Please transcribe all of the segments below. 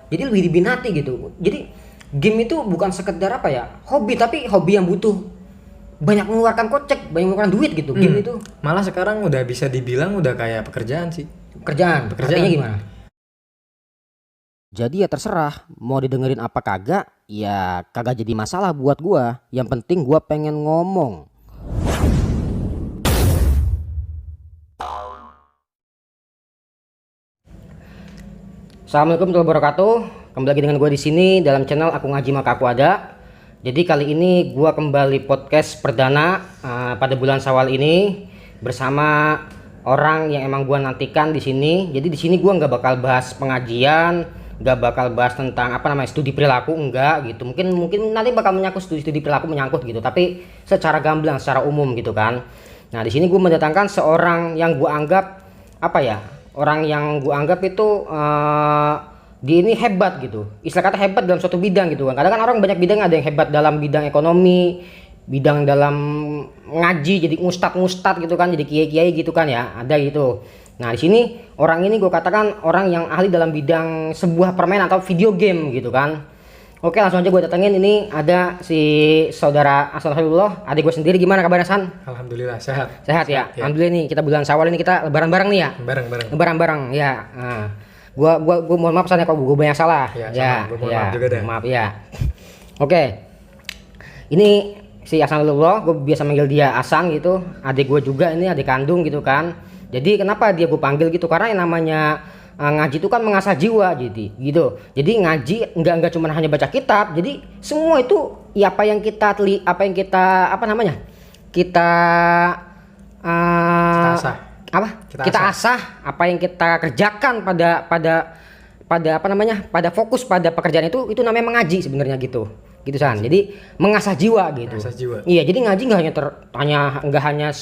Jadi lebih diminati gitu. Jadi game itu bukan sekedar apa ya, hobi, tapi hobi yang butuh banyak mengeluarkan kocek, banyak mengeluarkan duit gitu. Game itu Malah sekarang udah bisa dibilang udah kayak pekerjaan sih. pekerjaan. Artinya gimana? Jadi ya terserah mau didengerin apa kagak, ya kagak jadi masalah buat gua. Yang penting gua pengen ngomong. Assalamualaikum warahmatullahi wabarakatuh. Kembali lagi dengan gue di sini dalam channel Aku Ngaji Maka Aku Ada. Jadi kali ini gue kembali podcast perdana pada bulan Syawal ini bersama orang yang emang gue nantikan di sini. Jadi di sini gue nggak bakal bahas pengajian, nggak bakal bahas tentang studi perilaku, enggak gitu. Mungkin nanti bakal menyangkut studi perilaku menyangkut gitu. Tapi secara gamblang, secara umum gitu kan. Nah di sini gue mendatangkan seorang yang gue anggap orang yang gue anggap itu dia ini hebat gitu, istilah kata hebat dalam suatu bidang gitu kan. Kadang kan orang banyak bidang, ada yang hebat dalam bidang ekonomi, bidang dalam ngaji jadi ustad gitu kan, jadi kiai gitu kan ya, ada gitu. Nah di sini orang ini gue katakan orang yang ahli dalam bidang sebuah permainan atau video game gitu kan. Oke, langsung aja gue datengin. Ini ada si saudara Hasan Khalilullah, adik gue sendiri. Gimana kabar Hasan? Alhamdulillah sehat. Sehat ya? Alhamdulillah nih, kita bulan Syawal ini kita lebaran bareng nih ya. Lebaran bareng ya. Nah, gua mohon maaf Hasan ya kalau gue banyak salah. Ya, gua mohon maaf juga deh. Maaf ya. Oke. Ini si Hasan Khalilullah, gue biasa manggil dia Hasan gitu. Adik gue juga, ini adik kandung gitu kan. Jadi kenapa dia gue panggil gitu? Karena yang namanya ngaji itu kan mengasah jiwa gitu. Jadi ngaji enggak cuma hanya baca kitab. Jadi semua itu ya kita asah, apa yang kita kerjakan pada fokus pada pekerjaan itu namanya mengaji sebenarnya gitu San. Jadi mengasah jiwa gitu. Iya, jadi ngaji nggak hanya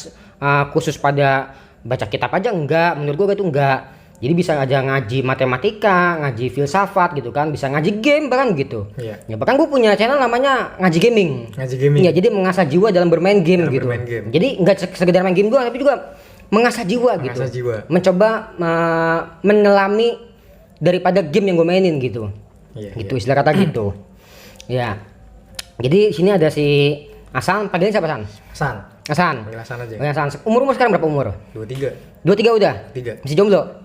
khusus pada baca kitab aja, enggak. Menurut gue itu enggak. Jadi bisa aja ngaji matematika, ngaji filsafat gitu kan, bisa ngaji game bahkan gitu. Iya. Ya bahkan gue punya channel namanya Ngaji Gaming. Iya, jadi mengasah jiwa dalam bermain game gitu. Jadi nggak sekedar main game doang, tapi juga mengasah jiwa gitu. Mencoba menyelami daripada game yang gue mainin gitu. Iya, gitu istilah kata gitu. Ya. Jadi sini ada si Hasan, panggilnya siapa San? Hasan. Panggil Hasan aja. Hasan. Umur sekarang berapa umur? 23. 23 udah? 3. Masih jomblo?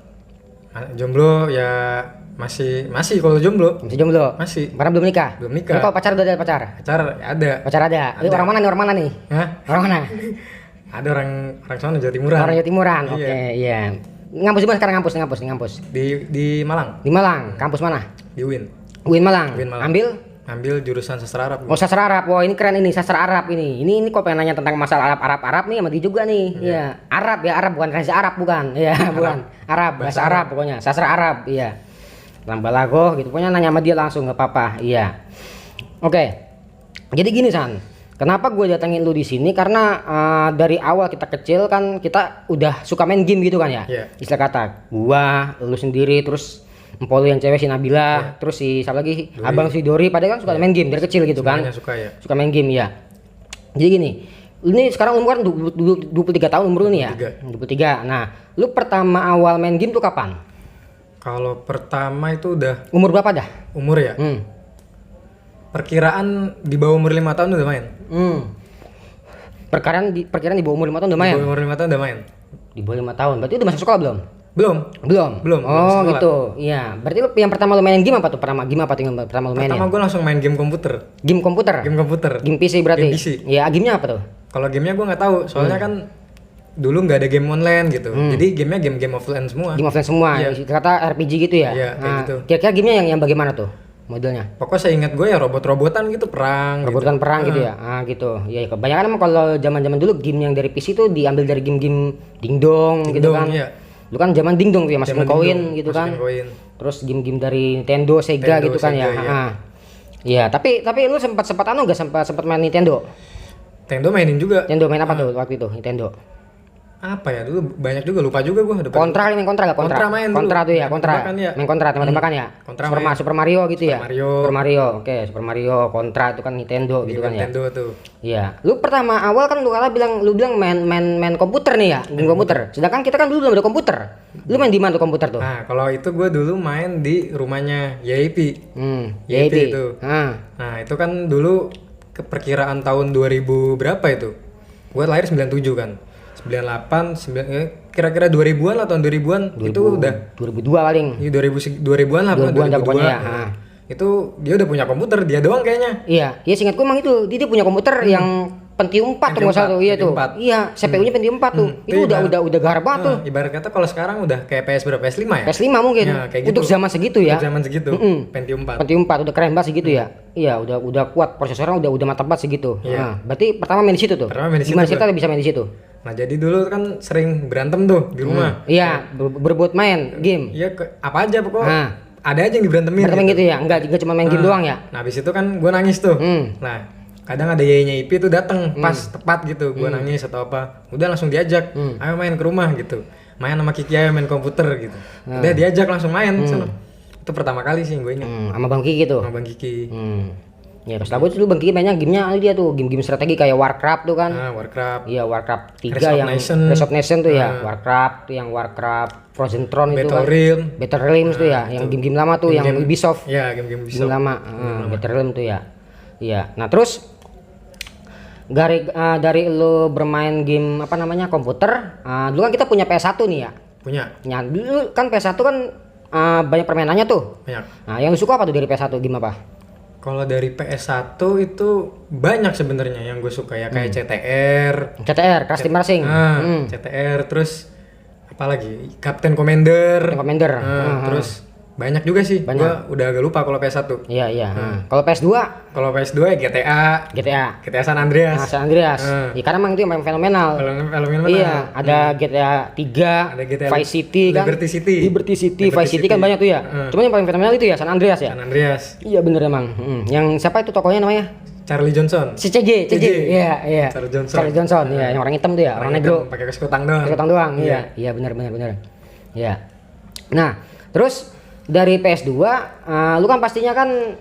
Jomblo ya masih kalau jomblo. Masih jomblo? Masih. Karena belum nikah? Belum nikah. Kalau pacar udah ada pacar? Pacar ada. Ini orang mana nih? Hah? Orang mana? Ada orang sana Jawa Timuran. Orang Jawa Timuran. Iya. Oke, iya. Ngampus di mana sekarang ngampus? Di Malang. Di Malang. Kampus mana? Di UIN. UIN Malang. Ambil jurusan sastra Arab. Oh, sastra Arab. Wah, ini keren ini sastra Arab ini. Ini kok pengen nanya tentang masalah Arab nih sama dia juga nih. Iya. Arab bukan Reza Arab bukan. Iya, bukan. Arab, bahasa Arab pokoknya. Sastra Arab, iya. Lambalago gitu. Pokoknya nanya sama dia langsung enggak apa-apa. Iya. Oke. Jadi gini San. Kenapa gue datangin lu di sini? Karena dari awal kita kecil kan kita udah suka main game gitu kan ya. Yeah. Istilah kata. Gua, lu sendiri, terus Empol yang cewek si Nabila, terus si siapa lagi? Dori. Abang si Dori, padahal kan suka main game dari kecil gitu kan. Suka ya. Suka main game ya. Jadi gini, ini sekarang umur kan 23 tahun umur lu nih ya? 23. Nah, lu pertama awal main game tuh kapan? Kalau pertama itu udah Umur berapa dah? umur ya? Perkiraan di bawah umur 5 tahun udah main. Perkiraan di bawah umur 5 tahun udah main? Di bawah umur 5 tahun udah main. Di bawah 5 tahun, berarti udah masuk sekolah belum? Belum. Oh gitu. Iya. Berarti lu yang pertama lu mainin game apa tuh? Pertama lu mainin? Pertama gue langsung main game komputer. Game komputer. Game PC berarti. Game PC. Iya, gamenya apa tuh? Kalau gamenya gue nggak tahu, soalnya kan dulu nggak ada game online gitu. Jadi gamenya game offline semua. Game offline semua. Iya. Kata RPG gitu ya. Iya, kayak gitu. Kira-kira gamenya yang bagaimana tuh? Modelnya? Pokoknya saya ingat gue ya robot-robotan gitu, perang gitu ya. Gitu. Iya, kebanyakan emang kalau zaman-zaman dulu game yang dari PC tuh diambil dari game-game dingdong gitu kan. Iya. Lu kan zaman dingdong tuh ya, masukin koin gitu kan. Terus game-game dari Nintendo, Sega gitu kan ya. Iya. Iya, tapi lu sempat enggak sempat main Nintendo? Nintendo mainin juga. Nintendo main apa tuh waktu itu? Nintendo. apa ya dulu banyak juga, lupa juga gue. Kontra main kontra gak? Kontra main dulu. Kontra tuh ya, kontra. Tembakan ya. Main kontra tembak-tembakan ya. Kontra Super Mario gitu ya. Super Mario. Oke, Super Mario, kontra itu kan Nintendo gitu kan ya. Nintendo tuh. Iya. Lu pertama awal kan lu bilang main komputer nih ya, game komputer. Sedangkan kita kan dulu belum ada komputer. Lu main di mana tuh komputer tuh? Nah, kalau itu gue dulu main di rumahnya YIP. YIP itu. Nah, itu kan dulu keperkiraan tahun 2000 berapa itu? Gue lahir 97 kan. 98, kira-kira 2000-an lah, tahun 2000-an itu udah 2002 paling. Iya 2000-an lah, 2000-an 2002. pokoknya ya. Itu dia udah punya komputer, dia doang kayaknya. Iya, seingatku emang itu dia punya komputer yang Pentium 4 tuh nggak salah tuh. Iya tuh. 4. Iya, CPU-nya Pentium 4 tuh. Itu udah garap banget tuh. Ibarat kata kalau sekarang udah kayak PS berapa? PS5 ya? PS5 mungkin. Ya, kayak gitu. Untuk zaman segitu ya. Untuk zaman segitu. Pentium 4. Pentium 4 udah keren banget segitu ya. Iya, udah kuat prosesornya udah mantap banget segitu. Iya. Nah, berarti pertama main di situ tuh. Pertama main di situ Gimana gua. kita bisa main di situ? Nah, jadi dulu kan sering berantem tuh di rumah. Iya, berebut main game. Iya, apa aja pokoknya. Nah. Ada aja yang diberantemin. Berantem gitu ya. Enggak cuma main game doang ya. Nah, habis itu kan gue nangis tuh. Nah, kadang ada yayanya Ipi tuh datang pas tepat gitu. Gue nangis atau apa. Udah langsung diajak. Ayo main ke rumah gitu. Main sama Kiki, ayo main komputer gitu. Udah diajak langsung main sana. Itu pertama kali sih gue ingat. Sama Bang Kiki tuh. Sama Bang Kiki. Ya, pas lagu itu Bang Kiki mainnya gamenya dia tuh, game-game strategi kayak Warcraft tuh kan. Warcraft. Iya, Warcraft 3 Rise of yang Nation. Rise of Nation tuh ya. Warcraft Frozen Throne itu kan. Battle Realms tuh ya, yang game-game lama tuh yang Ubisoft. Iya, game-game Ubisoft. Game lama. Battle Realms tuh ya. Iya. Nah, terus dari lu bermain game apa namanya komputer, dulu kan kita punya PS1 nih ya. Punya. Ya, dulu kan PS1 kan banyak permainannya tuh. Banyak. Nah, yang lu suka apa tuh dari PS1 game apa? Kalau dari PS1 itu banyak sebenarnya yang gue suka ya, kayak CTR, Crash Team Racing. CTR, terus apa lagi? Captain Commander. Terus banyak juga sih. Gua udah agak lupa kalau PS1. Iya. Kalau PS2? Kalau PS2 ya GTA San Andreas. San Andreas. Ya, karena emang itu yang paling fenomenal. Iya, ada GTA 3, ada GTA Vice City kan. Liberty City, Vice City kan banyak tuh ya. Cuman yang paling fenomenal itu ya San Andreas ya. San Andreas. Iya bener emang. Yang siapa itu tokohnya namanya? Charlie Johnson. CJ. Iya. Charlie Johnson. Iya, yang orang hitam tuh ya, orang negro. Pakai sekutang doang. Iya, benar. Iya. Nah, terus dari PS2, lu kan pastinya kan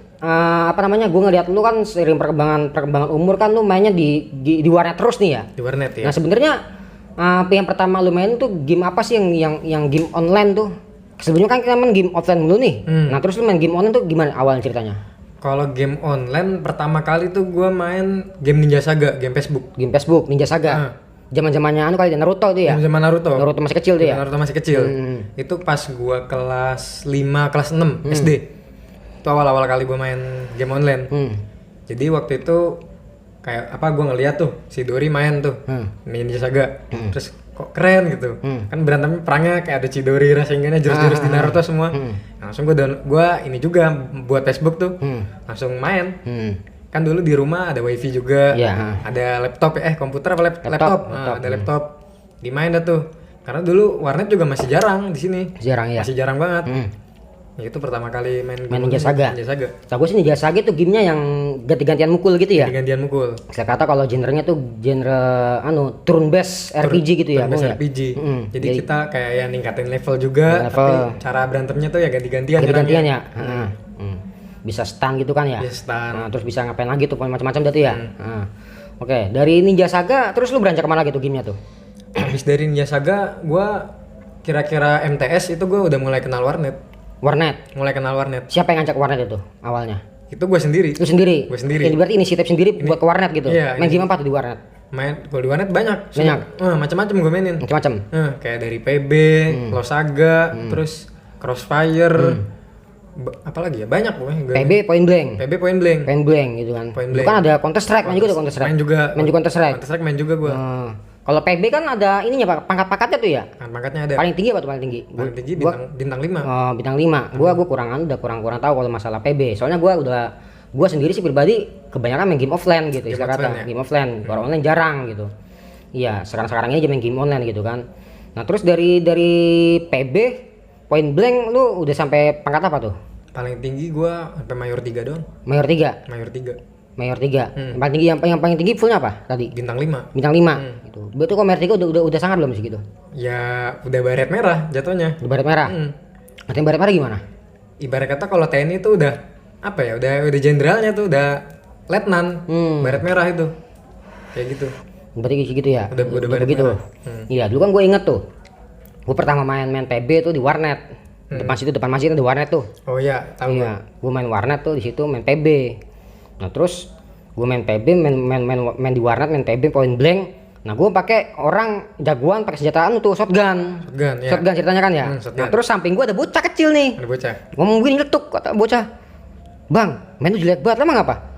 apa namanya? Gue ngeliat lu kan seiring perkembangan umur kan lu mainnya di warnet terus nih ya. Di warnet ya. Nah, sebenarnya yang pertama lu main tuh game apa sih yang game online tuh? Sebelumnya kan kita main game offline dulu nih. Nah, terus lu main game online tuh gimana awalnya ceritanya? Kalau game online pertama kali tuh gue main game Ninja Saga, game Facebook. Game Facebook Ninja Saga. Zaman-zamannya kali Naruto tuh ya. Zaman Naruto masih kecil tuh ya. Naruto masih kecil. Itu pas gua kelas 5, kelas 6 SD. Itu awal-awal kali gua main game online. Jadi waktu itu kayak apa gua ngeliat tuh si Dori main tuh. Ninja Saga. Terus kok keren gitu. Kan berantemnya perangnya kayak ada Chidori, Rasengannya jurus-jurus di Naruto semua. Langsung gua ini juga buat Facebook tuh. Langsung main. Kan dulu di rumah ada wifi juga, ada laptop komputer apa laptop. Ada laptop, dimain dah tuh. Karena dulu warnet juga masih jarang di sini. Masih jarang banget. Ya, itu pertama kali main Ninja Saga. Tahu sih Ninja Saga itu gamenya yang ganti-gantian mukul gitu ya. Ganti-gantian mukul. Saya kata kalau genrenya tuh genre turn based RPG gitu ya. Turn based RPG. Jadi kita kayak yang ningkatin level juga, tapi cara berantemnya tuh ya ganti-gantian. Ya. Bisa stun gitu kan ya. Nah, terus bisa ngapain lagi tuh macam-macam dah tuh ya. Oke, dari Ninja Saga terus lu beranjak kemana lagi tuh gamenya tuh? Habis dari Ninja Saga gua kira-kira MTS itu gua udah mulai kenal warnet. Mulai kenal warnet. Siapa yang ngajak warnet itu awalnya? Itu gua sendiri. Lu sendiri? Gua sendiri. Jadi berarti inisiatif sendiri buat ke warnet gitu? Iya, main game apa tuh di warnet? Kalau di warnet banyak. Macam-macam gua mainin. Macam-macam. Kayak dari PB, Losaga, terus Crossfire. Apalagi ya banyak pokoknya. PB Point Blank gitu kan. Itu kan ada Counter Strike, main juga Counter Strike. Main juga Counter Strike. main juga gua. Kalau PB kan ada ininya Pak, pangkat-pangkatnya tuh ya. Pangkatnya ada. Paling tinggi apa tuh paling tinggi? Paling tinggi bintang 5. Oh, bintang 5. Gua kurang tahu kalau masalah PB. Soalnya gua sendiri sih pribadi kebanyakan main game offline gitu istilah kata. Game offline, kalau online jarang gitu. Iya, sekarang ini aja main game online gitu kan. Nah, terus dari PB Point Blank lu udah sampai pangkat apa tuh? Paling tinggi gua sampai Mayor 3 doang. Mayor 3. Mayor 3. Yang paling tinggi fullnya apa tadi? Bintang 5. Bintang 5. Gitu. Berarti kok Mayor 3 udah sangat belum sih gitu? Ya udah baret merah jatuhnya. Udah baret merah. Artinya baret merah gimana? Ibarat kata kalau TNI itu udah apa ya? Udah jenderalnya tuh udah letnan. Baret merah itu. Kayak gitu. Berarti gitu ya? Udah baret begitu. merah. Iya, dulu kan gue inget tuh. Gue pertama main PB tuh di warnet. Depan masjid ada warnet tuh. Oh iya, tahu. Iya, gue main warnet tuh di situ main PB. Nah terus gue main PB, main di warnet, main PB point blank. Nah gue pakai orang jagoan pakai senjataan tuh shotgun. Ya. Shotgun ceritanya kan ya. Shotgun. Nah terus samping gue ada bocah kecil nih. Ada bocah. Ngomong gini letuk kata bocah. Bang, main tuh jelek banget, emang apa?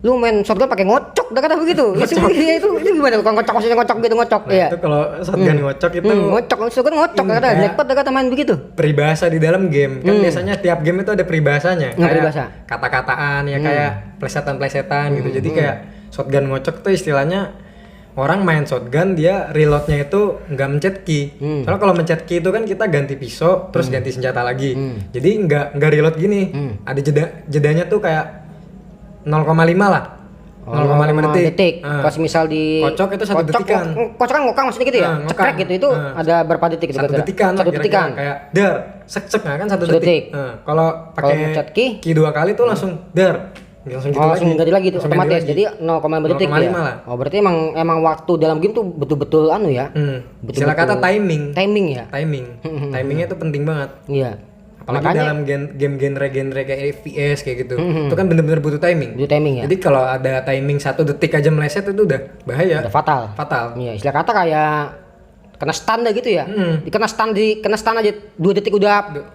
Lu main shotgun pakai ngocok, udah kata begitu. itu gimana? Kalau ngocok maksudnya ngocok gitu ngocok. Nah, Iya. itu kalau shotgun ngocok itu ngocok, shotgun ngocok kata jelek banget, udah kata main begitu. peribahasa di dalam game. Kan biasanya tiap game itu ada peribahasanya. Nggak Kayak peribahasa. kata-kataan ya kayak plesetan-plesetan gitu. Jadi kayak shotgun ngocok tuh istilahnya orang main shotgun dia reloadnya itu nggak mencet key. Soalnya kalau mencet key itu kan kita ganti pisau terus ganti senjata lagi. Jadi nggak reload gini. Ada jedanya tuh kayak 0,5 lah. 0,5 detik. Kalau misal di Kocok itu 1 detikan. Kocok kan ngokang maksudnya gitu ya? Ngokang. Cekrek gitu itu ada berapa detik gitu? 1 detikan. Satu kira-kira. detikan. Kayak dar, sek nah kan 1 1 detik. detik. Kalau pakai mencet key? key 2 kali tuh langsung dar. Langsung gitu Langsung ganti lagi tuh Langsung ganti otomatis. lagi. Jadi 0,5 detik 0,5 ya. lah. Oh, berarti emang waktu dalam game tuh betul-betul anu ya. Istilah kata timing. Timing ya. Timingnya tuh penting banget. Iya. Apalagi dalam game genre kayak FPS kayak gitu. Itu kan bener-bener butuh timing. Butuh timing ya. Jadi kalau ada timing 1 detik aja meleset itu udah bahaya. Udah fatal. Fatal. Iya, istilah kata kayak kena stun dah gitu ya. Kena stun aja 2 detik udah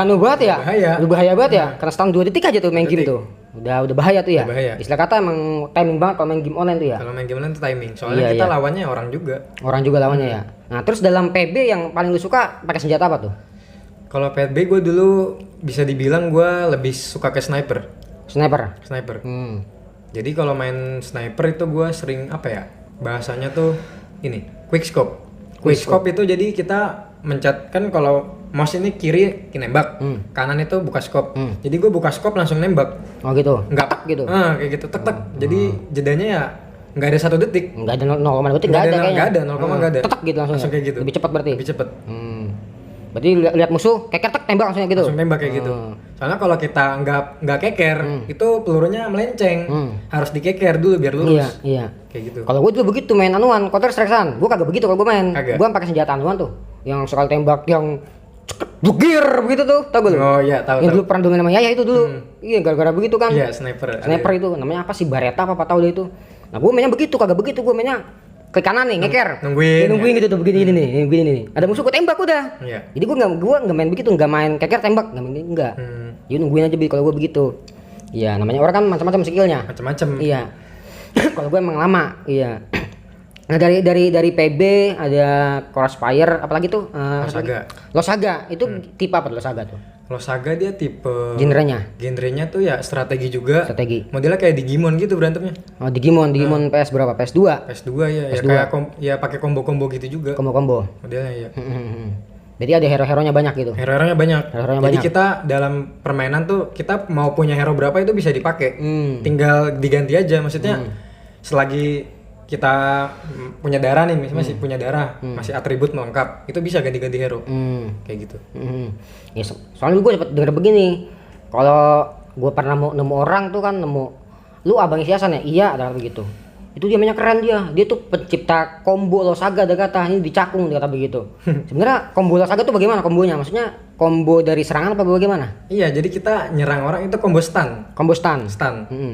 anu banget ya. Bahaya. Udah bahaya banget ya. Kena stun 2 detik aja tuh main game tuh. Udah bahaya tuh ya. Udah bahaya. Istilah kata emang timing banget kalau main game online tuh ya. Kalau main game online tuh timing. Soalnya Iya, kita iya. lawannya orang juga. Orang juga lawannya ya. Nah, terus dalam PB yang paling lu suka pakai senjata apa tuh? Kalau PB gue dulu bisa dibilang gue lebih suka ke sniper. Sniper. Jadi kalau main sniper itu gue sering apa ya? Bahasanya tuh ini, quick scope. Quick scope itu jadi kita mencet kan kalau mouse ini kiri nembak, kanan itu buka scope. Jadi gue buka scope langsung nembak. Oh gitu. Nggak Tek gitu. kayak gitu tek. Jadi jedanya ya nggak ada 1 detik. Enggak ada 0,5 detik enggak ada kayaknya. Nggak ada 0, nggak ada. Tetek gitu langsung. Kayak gitu. Lebih cepat berarti. Lebih cepet. Berarti lihat musuh keker tek tembak langsung gitu. Langsung nembak kayak gitu. Soalnya kalau kita nggak keker, itu pelurunya melenceng. Harus dikeker dulu biar lurus. Iya. Kayak gitu. Kalau gue dulu begitu main anuan Counter Strike San. Gue kagak begitu kalau gue main. Kagak. Gue pakai senjata anuan tuh. Yang sekali tembak yang bugir begitu tuh. Tahu gak lu? Oh iya, tahu. Yang dulu pernah domain sama Yaya itu dulu. Iya, gara-gara begitu kan. Iya, sniper. Sniper itu namanya apa sih? Bareta apa tahu deh itu. Nah, gue mainnya begitu, kagak begitu. Gue mainnya ke kanan nih, ngeker. Nungguin gitu tuh begini nih, begini nih. Ada musuh gue tembak udah. Iya. Jadi gue nggak main begitu, nggak main keker tembak, enggak. Jadi nungguin aja kalau gue begitu. Iya, namanya orang kan macam-macam skillnya. Macam-macam. Iya. Kalau gue emang lama, iya. Nah dari PB ada Crossfire, apalagi tuh? Losaga. Losaga itu tipe apa tuh Losaga tuh? Losaga dia tipe Genrenya tuh ya strategi juga. strategi. Modelnya kayak Digimon gitu berantemnya. Oh Digimon PS berapa? PS2. PS2 ya, PS2. ya kayak pakai combo-combo gitu juga. Combo-combo. Modelnya ya. Berarti ada hero-heronya banyak gitu. Hero-heronya banyak. Hero-heronya Jadi banyak. kita dalam permainan tuh kita mau punya hero berapa itu bisa dipakai. Tinggal diganti aja. Maksudnya selagi kita punya darah nih, masih punya darah, masih atribut melengkap, itu bisa ganti-ganti hero. Kayak gitu. Ya, soalnya gue dapat denger begini. Kalau gue pernah nemu orang tuh kan lu abang Siasan ya? Iya, ada begitu. Itu dia mainnya keren dia tuh pencipta combo Losaga, ada kata ini dicakung, dia kata begitu. Sebenarnya combo Losaga tuh bagaimana kombonya? Maksudnya combo dari serangan apa bagaimana? Iya, jadi kita nyerang orang itu combo stun. Combo stun.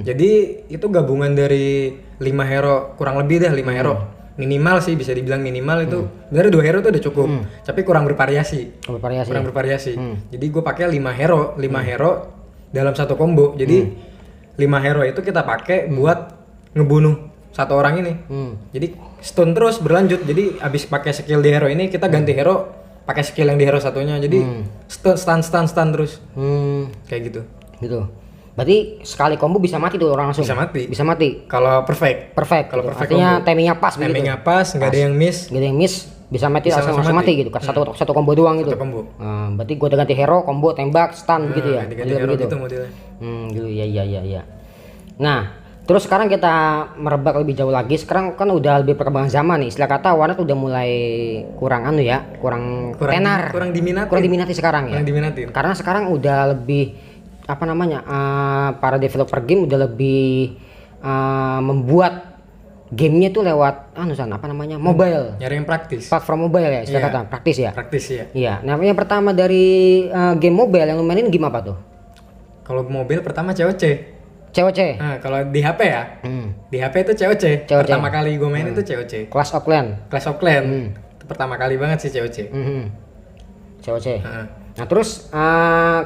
Jadi itu gabungan dari 5 hero, kurang lebih deh 5 hero. Minimal sih bisa dibilang minimal itu. Sebenarnya 2 hero tuh udah cukup, tapi kurang bervariasi. Kurang bervariasi. Jadi gue pakai 5 hero dalam satu combo. Jadi 5 hero itu kita pakai buat ngebunuh satu orang ini. Jadi stun terus berlanjut. Jadi abis pakai skill di hero ini kita ganti hero pakai skill yang di hero satunya. Jadi stun terus. Kayak gitu. Gitu. Berarti sekali combo bisa mati tuh orang langsung. Bisa mati. Kalau perfect. Kalau perfect artinya combo. timingnya pas begitu. Timingnya pas, nggak ada yang miss. Nggak ada yang miss, bisa mati Bisa langsung mati gitu. Satu combo doang gitu. Satu combo. Berarti gua udah ganti hero, combo, tembak, stun begitu ya. Ganti hero gitu modelnya. Gitu ya. Nah, terus sekarang kita merebak lebih jauh lagi. Sekarang kan udah lebih perkembangan zaman nih. Istilah kata warnet udah mulai kurang kurang tenar. kurang diminati. Kurang diminati sekarang ya. Kurang diminatin. Karena sekarang udah lebih apa namanya? Para developer game udah lebih membuat gamenya tuh lewat mobile. Nyari yang praktis. Platform mobile ya, istilah Iya. kata praktis ya. Praktis ya. Iya. Nah, yang pertama dari game mobile yang lu mainin game apa tuh? Kalau mobil pertama COC. COC. Nah, kalau di HP ya. Di HP itu COC. COC. Pertama kali gue main itu COC. Clash of Clans. Clash of Clans. Itu pertama kali banget sih COC. COC. Heeh. Nah, terus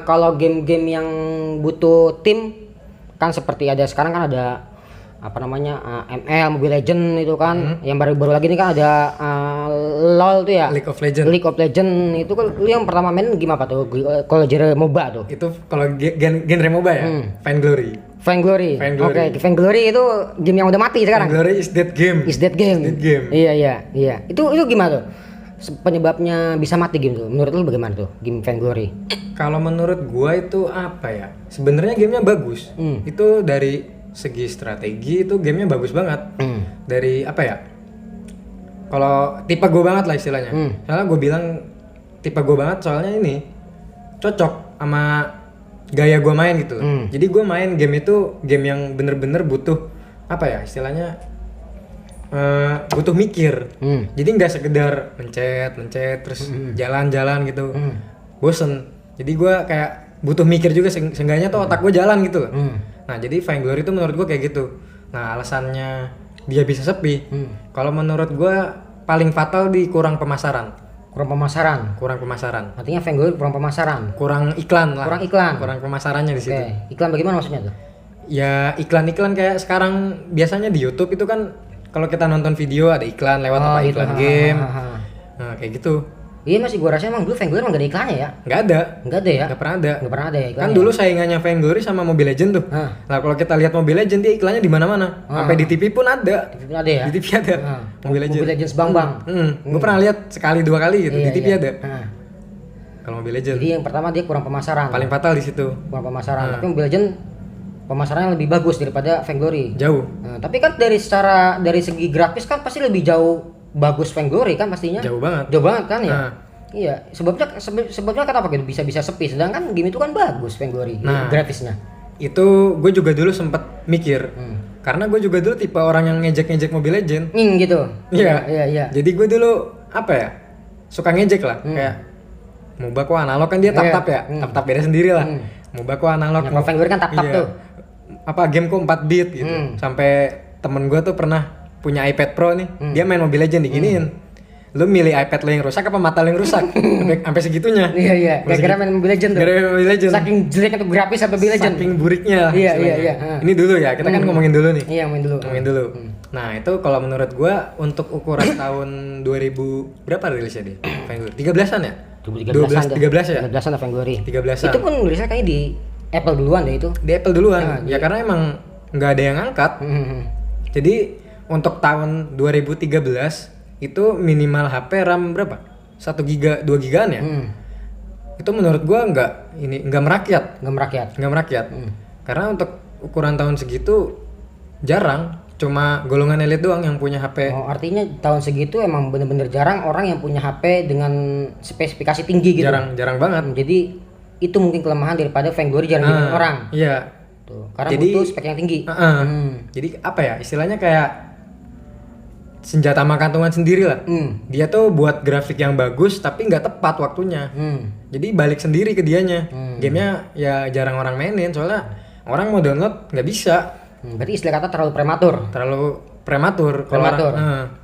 kalau game-game yang butuh tim kan seperti ada sekarang kan ada ML, Mobile Legend itu kan, yang baru-baru lagi ini kan ada LOL tuh ya. League of Legends. League of Legend itu kan lu yang pertama main game apa tuh? Kalau genre MOBA tuh. Itu kalau genre MOBA ya. Vainglory. Vainglory. Vainglory. Oke, Vainglory itu game yang udah mati sekarang. Vainglory is dead game. Is that game? Dead game. Iya. Itu gimana tuh? Penyebabnya bisa mati game tuh. Menurut lu bagaimana tuh game Vainglory? Kalau menurut gua itu apa ya? Sebenarnya gamenya bagus. Itu dari segi strategi itu gamenya bagus banget. Dari apa ya? Kalau tipe gue banget lah istilahnya. Soalnya gue bilang tipe gue banget soalnya ini cocok sama gaya gue main gitu. Jadi gue main game itu game yang bener-bener butuh apa ya istilahnya butuh mikir. Jadi nggak sekedar mencet terus jalan-jalan gitu. Bosen. Jadi gue kayak butuh mikir juga seenggaknya tuh otak gue jalan gitu loh. Nah jadi Vainglory itu menurut gue kayak gitu. Nah alasannya dia bisa sepi. Kalau menurut gue paling fatal di kurang pemasaran. Kurang pemasaran. Artinya Vainglory kurang pemasaran. Kurang iklan lah. Kurang pemasarannya di situ. Oke. Iklan bagaimana maksudnya tuh? Ya iklan-iklan kayak sekarang biasanya di YouTube itu kan kalau kita nonton video ada iklan lewat iklan game. Nah kayak gitu. Iya masih gua rasa emang dulu Vainglory emang gak ada iklannya ya? Nggak ada ya. Nggak pernah ada ya iklannya. Kan dulu saingannya Vainglory sama Mobile Legend tuh. Nah kalau kita lihat Mobile Legend dia iklannya di mana-mana. Sampai di TV pun ada. Ada ya? Di TV ada. Mobile Legends Bang. Gue pernah lihat sekali dua kali gitu. Iya, Di TV ada. Kalau Mobile Legend. Jadi yang pertama dia kurang pemasaran. Paling fatal di situ. Kurang pemasaran. Tapi Mobile Legend pemasarannya lebih bagus daripada Vainglory. Jauh. Tapi kan dari segi grafis kan pasti lebih jauh bagus Vainglory kan pastinya. Jauh banget Kan ya. Iya, sebabnya kenapa gitu bisa sepi sedangkan game itu kan bagus Vainglory grafisnya. Itu gue juga dulu sempet mikir. Karena gue juga dulu tipe orang yang ngejek Mobile Legend. Gitu. Iya. Jadi gue dulu apa ya? Suka ngejek lah kayak MOBA kok analog kan dia tap-tap ya. Tap-tap beda sendiri lah. MOBA kok analog. Kalau Vainglory kan tap-tap tuh. Apa game kok 4 bit gitu. Sampai temen gue tuh pernah punya iPad Pro nih. Dia main Mobile Legend diginiin. Lu milih iPad lo yang rusak apa mata lo yang rusak? Sampai segitunya. Iya. Gara-gara main Mobile Legend tuh. Gara-gara Mobile Legend. Saking jeleknya tuh grafis sama Mobile Legend. Saking buriknya. Iya. Ini dulu ya, kita kan ngomongin dulu nih. Iya, ngomongin dulu. Nah, itu kalau menurut gua untuk ukuran tahun 2000 berapa rilisnya dia? Vainglory 13-an ya? 13 ya? 13-an lah Vainglory. 13-an. Itu pun rilisnya kayaknya di Apple duluan deh itu. Di Apple duluan. Ya karena emang nggak ada yang angkat. Jadi untuk tahun 2013 itu minimal HP RAM berapa? 1 giga, 2 gigaan ya? Itu menurut gua nggak merakyat. Karena untuk ukuran tahun segitu jarang, cuma golongan elit doang yang punya HP. Oh, artinya tahun segitu emang bener-bener jarang orang yang punya HP dengan spesifikasi tinggi gitu. Jarang banget. Jadi itu mungkin kelemahan daripada Vainglory jarang dimainin orang. Iya. Tuh, karena butuh spek yang tinggi. Jadi apa ya? Istilahnya kayak senjata makan kantongan sendiri lah. Dia tuh buat grafik yang bagus tapi nggak tepat waktunya. Jadi balik sendiri ke dianya. Gamenya ya jarang orang mainin soalnya orang mau download nggak bisa. Berarti istilah kata terlalu prematur. Kalau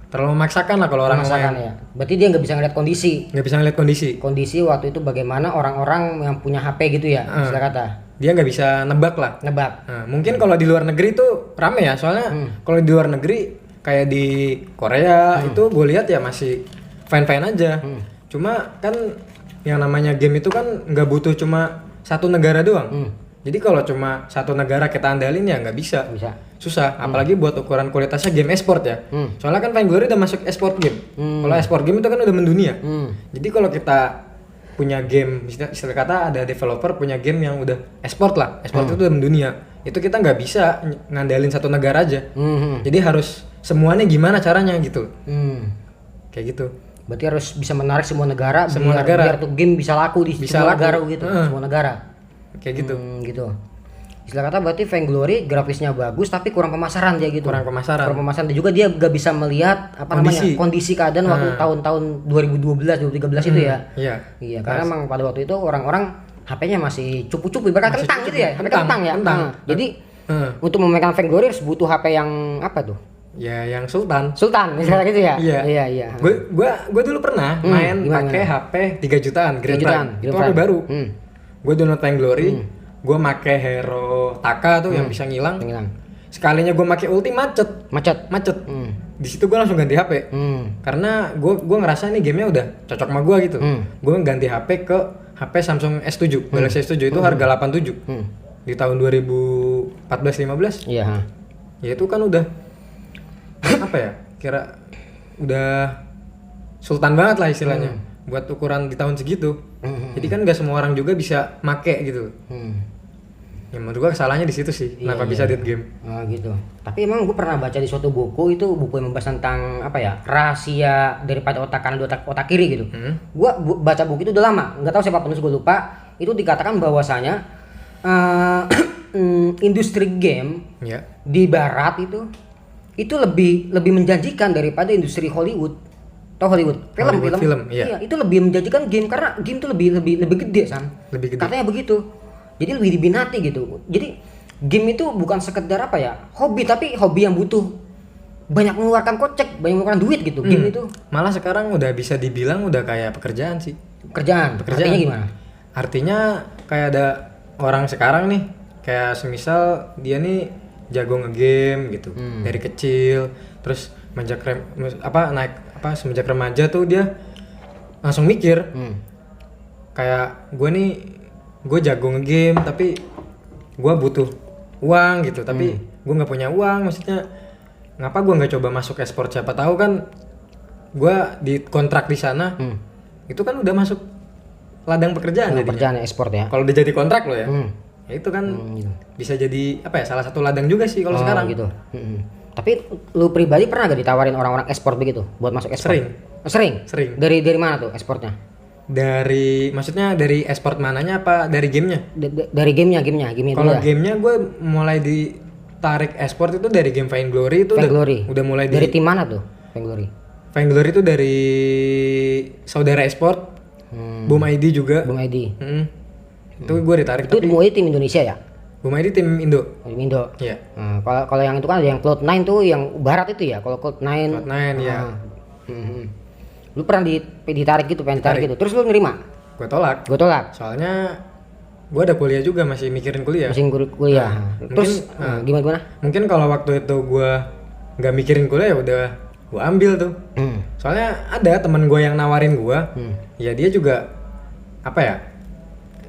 terlalu memaksakan lah kalau orang main. Ya. Berarti dia nggak bisa ngeliat kondisi. Kondisi waktu itu bagaimana orang-orang yang punya HP gitu ya, istilah kata. Dia nggak bisa nebak lah. Nah, mungkin kalau di luar negeri tuh rame ya soalnya kalau di luar negeri kayak di Korea itu gue lihat ya masih fine aja. Cuma kan yang namanya game itu kan nggak butuh cuma satu negara doang. Jadi kalau cuma satu negara kita andalin ya nggak bisa. Susah. Apalagi buat ukuran kualitasnya game esport ya. Soalnya kan Vainglory udah masuk esport game. Kalau esport game itu kan udah mendunia. Jadi kalau kita punya game istilah kata ada developer punya game yang udah esport lah. Esport itu udah mendunia. itu kita nggak bisa ngandalin satu negara aja. Hmm. Jadi harus semuanya gimana caranya gitu. Hmm. Kayak gitu. Berarti harus bisa menarik semua negara, Semua biar, negara. biar tuh game bisa laku di Bisa semua laku. negara gitu, semua negara. Kayak gitu. Gitu. Istilah kata berarti Vainglory grafisnya bagus tapi kurang pemasaran dia gitu. Kurang pemasaran. Kurang pemasaran dan juga dia gak bisa melihat apa Kondisi. namanya kondisi keadaan waktu tahun-tahun 2012 2013 itu ya. Iya. Iya, karena emang pada waktu itu orang-orang HP-nya masih cupu-cupu ibarat Masih kentang cupu-cupu. gitu ya. HP kentang ya. Kentang. Jadi Heeh. untuk memainkan Vainglory harus butuh HP yang apa tuh? Ya yang Sultan. Sultan misalnya gitu ya. Iya. Iya, iya. Gue dulu pernah main gimana? pakai HP 3 jutaan Grand 3 jutaan, Prime. Grand Itu HP Prime. baru. Hmm. Gue download Vainglory, gue make Hero Taka tuh yang bisa ngilang. Yang hilang. Sekalinya gue make ulti macet. Macet. Di situ gue langsung ganti HP. Karena gue ngerasa nih gamenya udah cocok sama gue gitu. Gue ganti HP ke HP Samsung S7, Galaxy S7 itu harga 87. Di tahun 2014-15. Iya, ha. Ya itu kan udah apa ya? Kira udah sultan banget lah istilahnya. Buat ukuran di tahun segitu. Jadi kan gak semua orang juga bisa make gitu. Ya menurut gua kesalahannya di situ sih. Kenapa bisa dead game? Oh gitu. Tapi emang gue pernah baca di suatu buku itu buku yang membahas tentang apa ya rahasia daripada otak kanan dan otak kiri gitu. Gue baca buku itu udah lama, nggak tahu siapa penulis gue lupa. Itu dikatakan bahwasanya industri game Ya. di Barat itu lebih menjanjikan daripada industri Hollywood. Tahu Hollywood? Film. Iya. Itu lebih menjanjikan game karena game itu lebih gede San. Lebih gede. Katanya begitu. Jadi lebih diminati gitu. Jadi game itu bukan sekedar apa ya hobi, tapi hobi yang butuh banyak mengeluarkan kocek, banyak mengeluarkan duit gitu. Game itu Malah sekarang udah bisa dibilang udah kayak pekerjaan sih. pekerjaan. Artinya gimana? Artinya kayak ada orang sekarang nih, kayak semisal dia nih jago ngegame gitu dari kecil, terus semenjak remaja tuh dia langsung mikir kayak gue jago ngegame tapi gue butuh uang gitu, tapi gue nggak punya uang, maksudnya ngapa gue nggak coba masuk e-sport, siapa tahu kan gue di kontrak di sana itu kan udah masuk ladang pekerjaan jadinya. Pekerjaan ekspor ya. Kalau udah jadi kontrak lo ya, ya itu kan bisa jadi apa ya salah satu ladang juga sih kalau sekarang. Gitu. Tapi lu pribadi pernah gak ditawarin orang-orang ekspor begitu buat masuk ekspor? Sering. Dari mana tuh ekspornya? Maksudnya dari e-sport mananya apa dari gamenya? Dari gamenya Kalau dulu ya? gamenya gue mulai ditarik e-sport itu dari game Vainglory itu udah mulai dari tim mana tuh Vainglory? Vainglory itu dari saudara e-sport, Boom ID juga. Bung ID. Itu gue ditarik. Itu Bung ID tim Indonesia ya? Boom ID tim Indo. Tim Indo. Iya. Nah, kalau yang itu kan ada yang Cloud9 tuh yang barat itu ya. Kalau Cloud9 ya. Lu pernah ditarik gitu, pengen ditarik gitu. Terus lu nerima? Gue tolak. Gue tolak. Soalnya gue ada kuliah juga, masih mikirin kuliah. Masih kuliah. Terus gimana? Mungkin kalau waktu itu gue nggak mikirin kuliah ya udah gue ambil tuh. Soalnya ada teman gue yang nawarin gue, ya dia juga apa ya?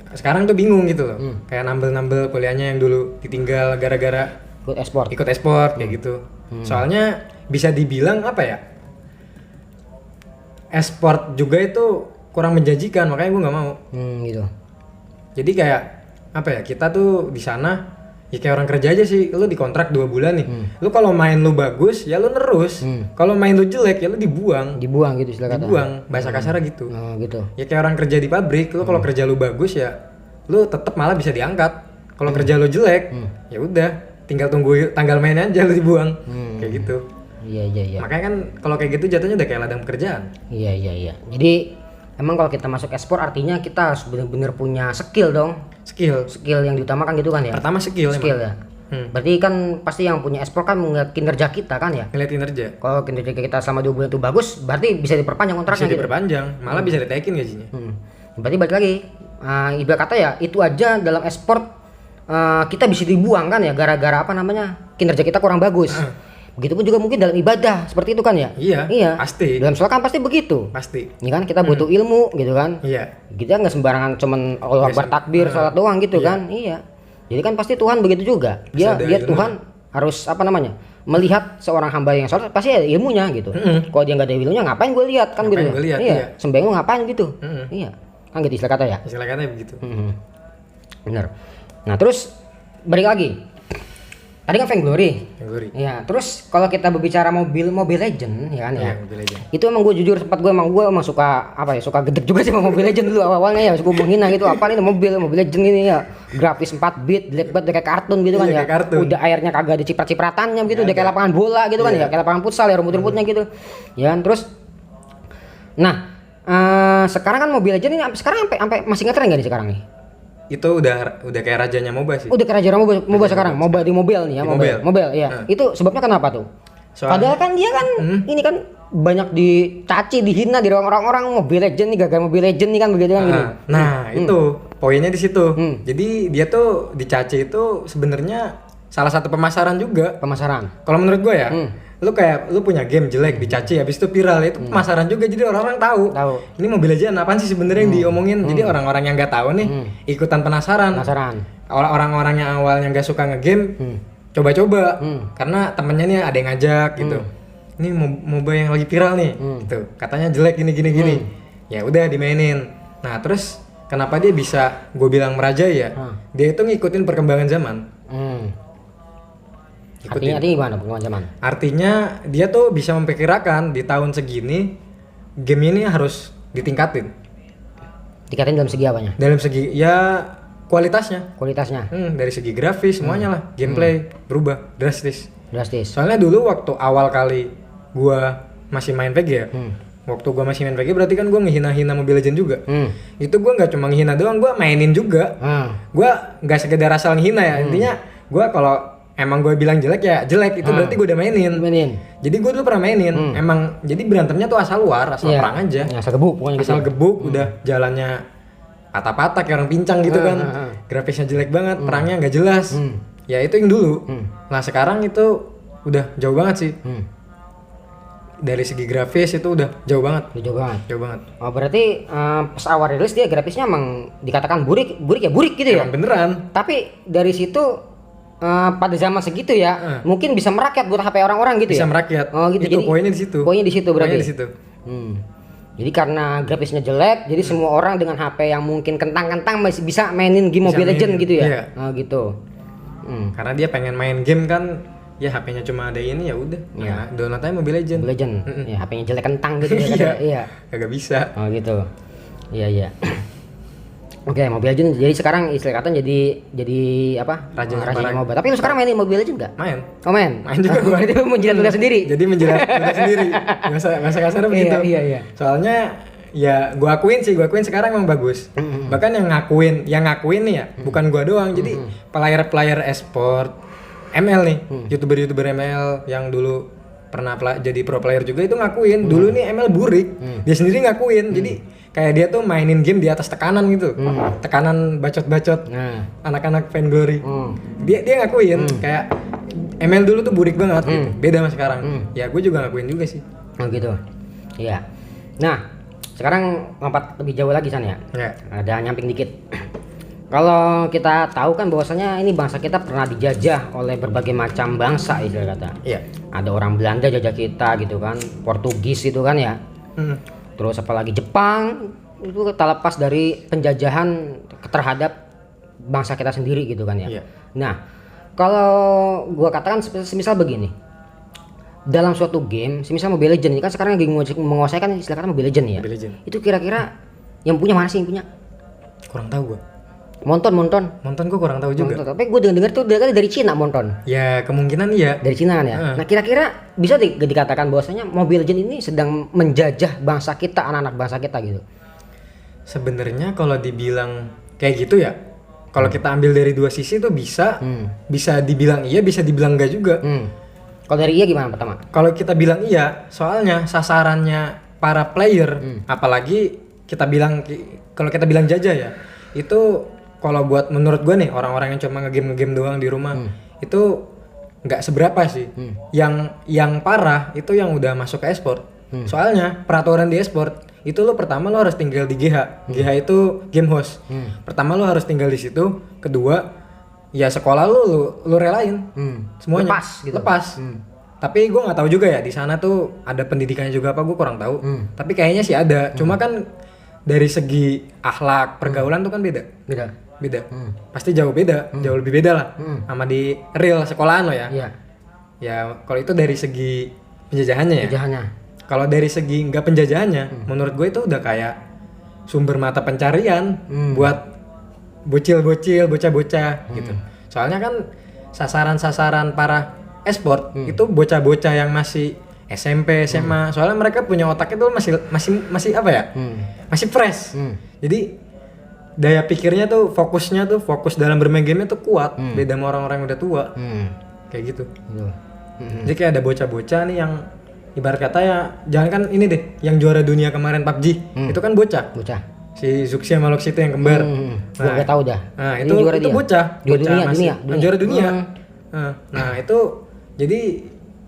Sekarang tuh bingung gitu loh, kayak nambel kuliahnya yang dulu ditinggal gara-gara ikut e-sport kayak gitu. Soalnya bisa dibilang apa ya? E-sport juga itu kurang menjanjikan, makanya gue nggak mau. Gitu. Jadi kayak apa ya, kita tuh di sana ya kayak orang kerja aja sih, lu dikontrak 2 bulan nih. Lu kalau main lu bagus ya lu nerus, kalau main lu jelek ya lu dibuang Gitu istilah kata. dibuang, bahasa kasarnya gitu. Gitu. Ya kayak orang kerja di pabrik, lu kalau kerja lu bagus ya lu tetap malah bisa diangkat. Kalau kerja lu jelek ya udah tinggal tunggu tanggal mainnya aja lu dibuang. Kayak gitu. Iya. Makanya kan kalau kayak gitu jatuhnya udah kayak ladang pekerjaan. Iya. Jadi emang kalau kita masuk ekspor artinya kita harus benar-benar punya skill dong. Skill yang diutamakan gitu kan ya. Pertama skill ya. Berarti kan pasti yang punya ekspor kan melihat kinerja kita kan ya. Ngeliat kinerja. Kalau kinerja kita selama 2 bulan itu bagus, berarti bisa diperpanjang kontraknya Bisa diperpanjang, malah bisa ditaikin gajinya. Berarti balik lagi, ibarat kata ya itu aja dalam ekspor kita bisa dibuang kan ya gara-gara apa namanya kinerja kita kurang bagus. Begitupun juga mungkin dalam ibadah seperti itu kan ya. Iya. Pasti. Dalam sholat kan pasti begitu. Pasti. Ini kan kita butuh ilmu gitu kan. Iya. Kita nggak sembarangan cuman Allah Akbar takbir sholat doang gitu kan. Iya. Jadi kan pasti Tuhan begitu juga. Dia Tuhan harus apa namanya melihat seorang hamba yang sholat pasti ada ilmunya gitu. Kalau dia nggak ada ilmunya ngapain gue lihat kan gitu. Iya. Sembahyang lu ngapain gitu. Iya. Kan gitu istilah kata ya. Istilah katanya begitu. Bener. Nah terus balik lagi Tadi kan Vainglory. Vainglory. Iya, terus kalau kita berbicara Mobile Legend ya kan ya. Iya, Mobile Legend. Itu emang gue jujur sempat gue emang suka apa ya, suka gedek juga sih sama Mobile Legend dulu awalnya ya, suka menghina gitu, apa ini Mobile Legend ini ya. Grafis 4 bit, jelek banget kayak kartun gitu kan Iya, ya. kayak kartun. Udah airnya kagak ada ciprat-cipratannya gitu, udah kayak lapangan bola gitu kan ya, kayak lapangan futsal ya, rumput-rumputnya gitu. Ya kan, terus nah, sekarang kan Mobile Legend ini sekarang sampai masih ngetren enggak nih sekarang nih? Itu udah kayak rajanya MOBA sih. Udah kerajaan MOBA sekarang, MOBA di mobile nih ya, Di mobile. iya. Itu sebabnya kenapa tuh? Padahal kan dia kan ini kan banyak dicaci, dihina di orang-orang Mobile Legend nih, gagal Mobile Legend nih kan begitu kan gini. Nah, itu poinnya di situ. Jadi dia tuh dicaci itu sebenarnya salah satu pemasaran juga. Pemasaran. Kalau menurut gue ya, lu punya game jelek dicaci habis itu viral, itu pemasaran juga, jadi orang-orang tahu. Ini Mobile Legends apaan sih sebenarnya yang diomongin. Jadi orang-orang yang nggak tahu nih ikutan penasaran. Orang-orang yang awalnya nggak suka ngegame coba-coba karena temennya nih ada yang ngajak gitu. Ini MOBA yang lagi viral nih, gitu. Katanya jelek gini. Ya udah dimainin. Nah terus kenapa dia bisa gue bilang merajai ya? Dia itu ngikutin perkembangan zaman. Artinya gimana perkembangan zaman? Artinya dia tuh bisa memperkirakan di tahun segini game ini harus ditingkatin. Tingkatin dalam segi apanya? Dalam segi ya kualitasnya. Kualitasnya. Dari segi grafis semuanya lah, gameplay berubah drastis. Soalnya dulu waktu awal kali gua masih main VG ya. Waktu gua masih main VG berarti kan gua ngehina-hina Mobile Legends juga. Itu gua nggak cuma ngehina doang, gua mainin juga. Gua nggak sekedar asal ngehina ya. Intinya gua kalau emang gue bilang jelek ya jelek, itu berarti gue udah mainin. Jadi gue dulu pernah mainin. Emang jadi berantemnya tuh asal luar, asal perang aja. Ya, asal gebuk pokoknya asal gebuk, udah jalannya patah-patah kayak orang pincang gitu kan. Grafisnya jelek banget, perangnya nggak jelas. Ya itu yang dulu. Nah sekarang itu udah jauh banget sih. Dari segi grafis itu udah jauh banget. Jauh banget. Oh berarti pas awal rilis dia grafisnya emang dikatakan burik gitu ya? Emang beneran. Tapi dari situ pada zaman segitu ya, mungkin bisa merakyat buat HP orang-orang gitu bisa ya? Bisa merakyat. Oh gitu. Itu jadi, poinnya di situ. Poinnya di situ berarti. Poinnya di situ. Jadi karena grafisnya jelek, jadi semua orang dengan HP yang mungkin kentang-kentang masih bisa mainin game Mobile Legends gitu ya? Iya. Oh gitu. Karena dia pengen main game kan, ya HP-nya cuma ada ini ya udah. Nah, download aja Mobile Legends. Ya HP-nya jelek kentang gitu ya. Iya. Kagak bisa. Oh gitu. Iya. Oke, Mobile Legends jadi sekarang istilah kata jadi apa? Raja MOBA. Tapi lu sekarang mainin Mobile Legends enggak? Main. Oh main juga gua. Itu menjilat ludah sendiri. Jadi menjilat ludah sendiri. Masa kasarnya begitu. Iya. Soalnya ya gua akuin sekarang emang bagus. Bahkan yang ngakuin nih ya, bukan gua doang. Jadi player e-sport ML nih, YouTuber ML yang dulu pernah jadi pro player juga itu ngakuin dulu nih ML burik. Dia sendiri ngakuin. Jadi kayak dia tuh mainin game di atas tekanan gitu. Tekanan bacot-bacot. Anak-anak Vainglory. Dia ngakuin kayak ML dulu tuh burik banget gitu. Beda sama sekarang. Ya gue juga ngakuin juga sih. Oh gitu. Iya. Nah, sekarang lompat lebih jauh lagi San ya. Ada nyamping dikit. Kalau kita tahu kan bahwasanya ini bangsa kita pernah dijajah oleh berbagai macam bangsa istilah kata. Iya. Ada orang Belanda jajah kita gitu kan, Portugis itu kan ya. Terus apalagi Jepang itu tak lepas dari penjajahan terhadap bangsa kita sendiri gitu kan ya. Nah, kalau gua katakan semisal begini. Dalam suatu game, semisal Mobile Legends ini kan sekarang lagi menguasai kan istilah kata Mobile Legends ya. Itu kira-kira yang punya mana sih yang punya? Kurang tahu gua. Monton gue kurang tahu juga. Tapi gue dengar tuh dari Cina Monton. Ya kemungkinan iya. Dari Cina kan ya. Nah kira-kira bisa dikatakan bahwasanya Mobile Legends ini sedang menjajah bangsa kita, anak-anak bangsa kita gitu. Sebenarnya kalau dibilang kayak gitu ya, kalau kita ambil dari dua sisi tuh bisa dibilang iya, bisa dibilang enggak juga. Kalau dari iya gimana pertama? Kalau kita bilang iya, soalnya sasarannya para player, apalagi kalau kita bilang jajah ya, itu kalau buat menurut gue nih orang-orang yang cuma ngegame doang di rumah itu nggak seberapa sih. Yang parah itu yang udah masuk ke e-sport. Soalnya peraturan di e-sport itu pertama lo harus tinggal di GH. GH itu game host. Pertama lo harus tinggal di situ. Kedua ya sekolah lo relain semuanya. Lepas. Tapi gue nggak tahu juga ya di sana tuh ada pendidikannya juga apa, gue kurang tahu. Tapi kayaknya sih ada. Cuma kan dari segi akhlak pergaulan tuh kan beda. Beda. Pasti jauh beda, jauh lebih beda lah. Sama di real sekolahan lo ya. Iya. Ya kalau itu dari segi penjajahannya ya. Penjajahannya. Kalau dari segi nggak penjajahannya, menurut gue itu udah kayak sumber mata pencarian buat bocil-bocil, bocah-bocah gitu. Soalnya kan sasaran-sasaran para e-sport itu bocah-bocah yang masih SMP, SMA. Soalnya mereka punya otak itu masih apa ya? Masih fresh. Jadi daya pikirnya tuh fokus dalam bermain game tuh kuat. Beda sama orang-orang yang udah tua. Kayak gitu. Gitu. Jadi kayak ada bocah-bocah nih yang ibarat kata ya, jangan kan ini deh, yang juara dunia kemarin PUBG itu kan bocah. Bocah. Si Zuxi sama Lux itu yang kembar. Gua nggak tahu dah. Nah, Ini itu juara dia? bocah. Juara Bocah dunia, masih- dunia. juara dunia. Nah, itu jadi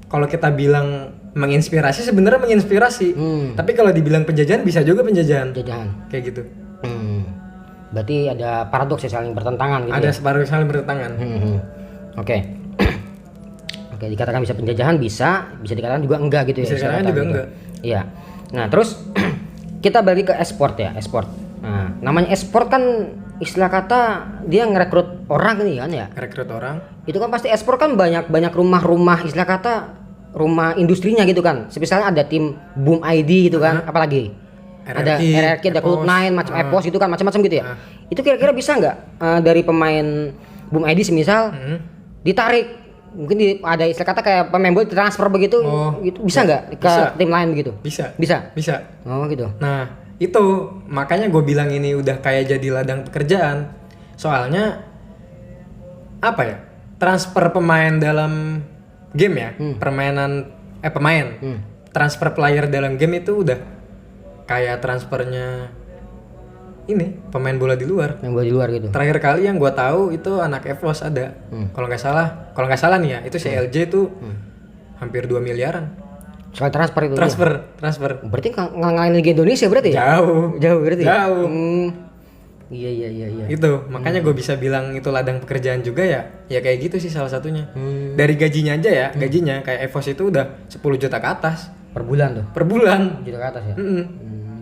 kalau kita bilang menginspirasi sebenarnya menginspirasi. Tapi kalau dibilang penjajahan bisa juga penjajahan. Penjajahan. Kayak gitu. Berarti ada paradoks ya, saling bertentangan gitu. Ada Ya? separuh saling bertentangan. Oke. Oke, dikatakan bisa penjajahan, bisa dikatakan juga enggak gitu Bisa ya. dikatakan istilah juga gitu. enggak. Iya. Nah, terus kita balik ke e-sport ya, e-sport. Nah, namanya e-sport kan istilah kata dia ngerekrut orang ini kan ya. Rekrut orang. Itu kan pasti e-sport kan banyak rumah-rumah istilah kata rumah industrinya gitu kan. Misalnya ada tim Boom ID gitu kan, apalagi ada RRQ, ada Cloud9, macam EPOS gitu kan, macam-macam gitu ya. Itu kira-kira bisa nggak dari pemain Boom ID semisal ditarik, mungkin ada istilah kata kayak pemain bola transfer begitu, gitu bisa nggak ke tim lain begitu? Bisa. Bisa. Oh gitu. Nah, itu makanya gue bilang ini udah kayak jadi ladang pekerjaan. Soalnya apa ya? Transfer pemain dalam game ya, pemain. Transfer player dalam game itu udah kayak transfernya ini pemain bola di luar. Yang bola di luar gitu. Terakhir kali yang gue tahu itu anak EVOS ada. Kalau nggak salah nih ya, itu CLJ itu hampir 2 miliaran. Soal transfer itu. Transfer. Berarti ngalahin Liga Indonesia berarti ya? Jauh berarti. Jauh. Iya. Itu makanya gue bisa bilang itu ladang pekerjaan juga ya. Ya kayak gitu sih salah satunya. Dari gajinya aja ya, gajinya kayak EVOS itu udah 10 juta ke atas Per bulan tuh. per bulan. Juta ke atas ya.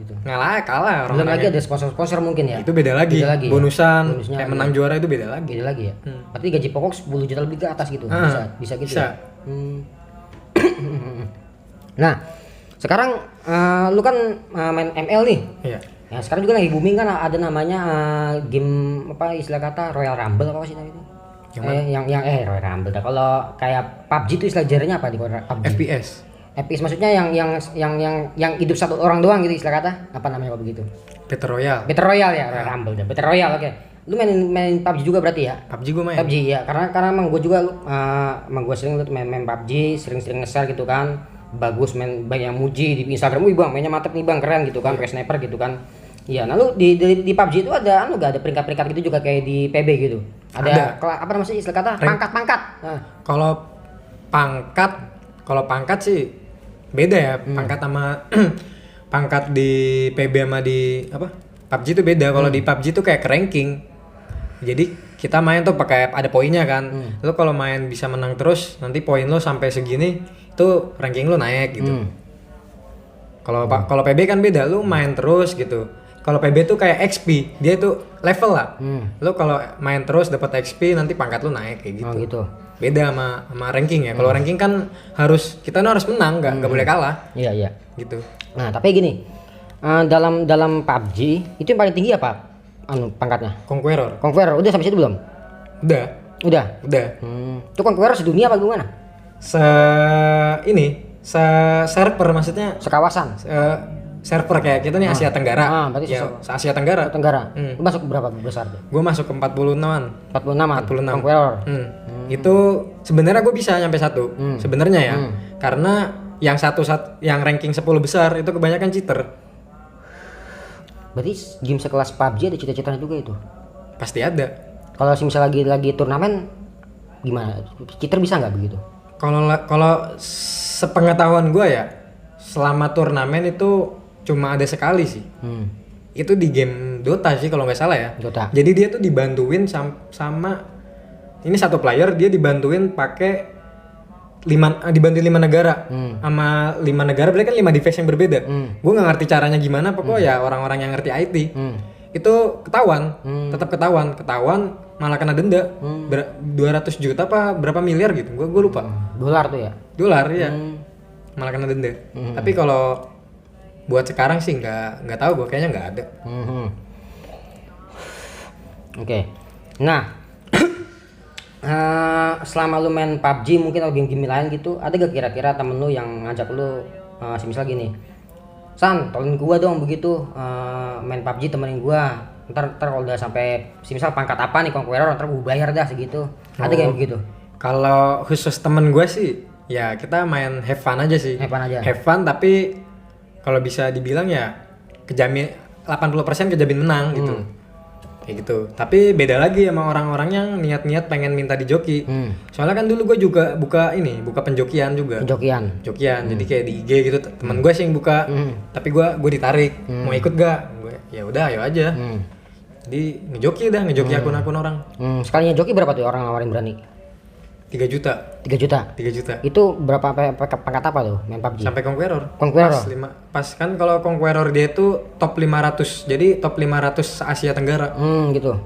Gitu. Kalah orang. Belum lagi ada sponsor-sponsor mungkin ya. Itu beda lagi. Ya? Bonusnya Bonusnya kayak menang juara itu beda lagi. Beda lagi ya. Berarti gaji pokok 10 juta lebih ke atas gitu. Bisa gitu. Bisa. Ya? Nah, sekarang lu kan main ML nih. Iya. Ya, sekarang juga lagi booming kan ada namanya game apa istilah kata Royal Rumble apa sih namanya? Royal Rumble. Dah. Kalau kayak PUBG itu istilah jarenya apa di PUBG? FPS maksudnya yang hidup satu orang doang gitu istilah kata. Apa namanya kalau begitu? Battle Royale. Battle Royale ya, Royal Rumble. Battle Royale oke. Lu main PUBG juga berarti ya? PUBG gue main. PUBG ya, karena emang gue juga emang gue sering main PUBG, sering nge-share gitu kan. Bagus main, banyak yang muji di Instagram, wih bang mainnya mantep nih bang, keren gitu kan, kayak sniper gitu kan. Iya, nah lu di PUBG itu ada gak ada peringkat-peringkat gitu juga kayak di PB gitu? Ada. Apa namanya istilah kata? Pangkat-pangkat. Nah. Kalau pangkat sih beda ya, pangkat sama pangkat di PB sama di apa? PUBG itu beda. Kalau di PUBG itu kayak ke ranking. Jadi kita main tuh pakai ada poinnya kan. Lu kalau main bisa menang terus, nanti poin lu sampai segini itu ranking lu naik gitu. Kalau PB kan beda, lu main terus gitu. Kalau PB tuh kayak XP, dia itu level lah. Lu kalau main terus dapat XP nanti pangkat lu naik kayak gitu. Oh gitu. Beda sama ranking ya. Kalau ranking kan kita harus menang, nggak boleh kalah. Iya. Gitu. Nah, tapi gini. Dalam PUBG itu yang paling tinggi apa? Pangkatnya? Conqueror. Conqueror. Udah sampai situ belum? Udah. Itu Conqueror sedunia apa gimana? Server maksudnya Sekawasan. server kayak kita nih Asia Tenggara. Berarti ya, Asia Tenggara. Lu masuk berapa besar tuh? Gue masuk ke 46-an. 46 Conqueror. Itu sebenarnya gue bisa nyampe 1. Sebenarnya ya. Karena yang yang ranking 10 besar itu kebanyakan cheater. Berarti game sekelas PUBG ada cita-citanya juga itu. Pasti ada. Kalau misalnya lagi turnamen gimana? Cheater bisa nggak begitu? Kalau sepengetahuan gue ya, selama turnamen itu cuma ada sekali sih. Itu di game Dota sih kalau nggak salah ya. Dota. Jadi dia tuh dibantuin sama ini satu player, dia dibantuin pakai 5 negara. Sama 5 negara berarti kan 5 device yang berbeda. Gue nggak ngerti caranya gimana, pokoknya ya orang-orang yang ngerti IT. itu ketahuan, tetap ketahuan malah kena denda 200 juta apa berapa miliar gitu, gue lupa. Dolar tuh ya. Dolar ya, malah kena denda. Tapi kalau buat sekarang sih nggak tahu, gue kayaknya nggak ada. Oke. Nah, selama lu main PUBG mungkin atau game-game lain gitu, ada gak kira-kira temen lu yang ngajak lu, semisal gini, San, tolongin gua dong begitu, main PUBG temenin gua. Ntar kalau udah sampai semisal pangkat apa nih Conqueror, ntar gua bayar dah segitu. Ada gak yang begitu? Kalau khusus temen gue sih, ya kita main have fun aja sih. Have fun aja. Have fun, tapi kalau bisa dibilang ya kejamin 80% kejamin menang gitu. Kayak gitu. Tapi beda lagi sama orang-orang yang niat-niat pengen minta di joki. Soalnya kan dulu gue juga buka penjokian juga. Jokian. Jadi kayak di IG gitu, temen gue sih yang buka. Tapi gue ditarik, mau ikut gak? Gue ya udah, ayo aja. Jadi ngejoki akun-akun orang. Sekalinya joki berapa tuh orang nawarin berani? 3 juta. 3 juta. 3 juta. Itu berapa pangkat apa tuh main PUBG? Sampai Conqueror. Conqueror. Pas kan kalau Conqueror dia itu top 500. Jadi top 500 Asia Tenggara. Gitu.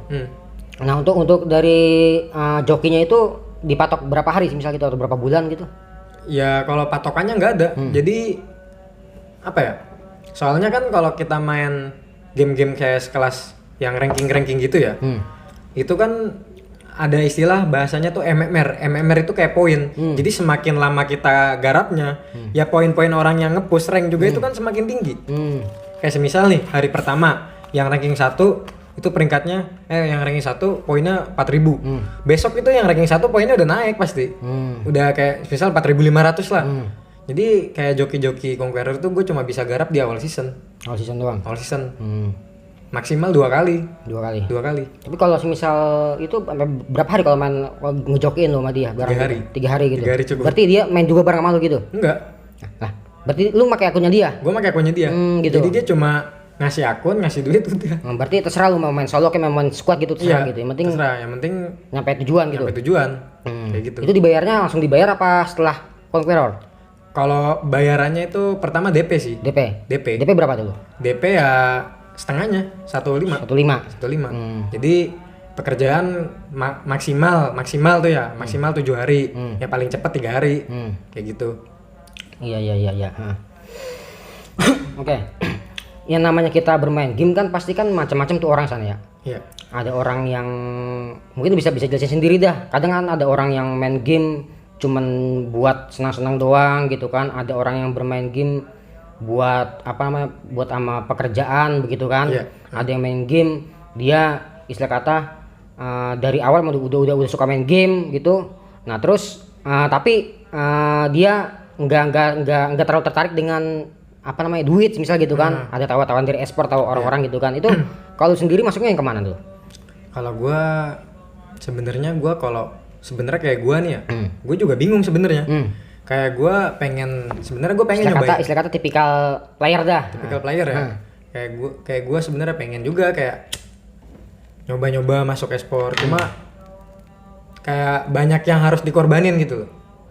Nah, untuk dari jokinya itu dipatok berapa hari sih misal gitu atau berapa bulan gitu? Ya kalau patokannya nggak ada. Jadi apa ya? Soalnya kan kalau kita main game-game kayak sekelas yang ranking gitu ya. Itu kan ada istilah bahasanya tuh MMR. MMR itu kayak poin. Jadi semakin lama kita garapnya, ya poin-poin orang yang nge-push rank juga itu kan semakin tinggi. Kayak semisal nih, hari pertama yang ranking 1 itu peringkatnya yang ranking 1 poinnya 4.000. Besok itu yang ranking 1 poinnya udah naik pasti. Udah kayak misal 4.500 lah. Jadi kayak joki-joki Conqueror itu gue cuma bisa garap di awal season. Awal season doang. Awal season. Maksimal 2 kali. 2 kali. 2 kali. Tapi kalau semisal itu sampai berapa hari kalau main ngejokiin lo sama dia bareng? 3 hari. 3 hari gitu. 3 hari cukup. Berarti dia main juga bareng sama lo gitu? Enggak. Nah, berarti lu pakai akunnya dia? Gue pakai akunnya dia. Gitu. Jadi dia cuma ngasih akun, ngasih duit udah. Berarti terserah lu mau main solo kayak main squad gitu terserah gitu. Yang penting terserah, yang penting nyampe tujuan gitu. Nyampe tujuan. Kayak gitu. Itu dibayarnya langsung dibayar apa setelah Conqueror? Kalau bayarannya itu pertama DP sih. DP. DP. DP berapa tuh? DP ya setengahnya 1,5. 1,5. Jadi pekerjaan maksimal tuh ya, maksimal 7 hari. Ya paling cepat 3 hari. Kayak gitu. Iya. Oke. Yang namanya kita bermain game kan pasti kan macam-macam tuh orang sana ya. Iya. Ada orang yang mungkin bisa jelasin sendiri dah. Kadang kan ada orang yang main game cuman buat senang-senang doang gitu kan. Ada orang yang bermain game buat buat sama pekerjaan begitu kan. Iya. Ada yang main game dia istilah kata dari awal udah suka main game gitu. Nah, terus tapi dia nggak terlalu tertarik dengan duit misalnya gitu kan. Ada tawaran dari e-sport atau orang-orang gitu kan. Itu kalau sendiri masuknya yang kemana tuh? Kalau sebenarnya kayak gua nih ya, gue juga bingung sebenarnya. Kayak gue pengen nyobain. Istilah kata tipikal player dah. Tipikal player ya. Kayak gue sebenarnya pengen juga kayak nyoba-nyoba masuk e-sport. Cuma kayak banyak yang harus dikorbanin gitu loh.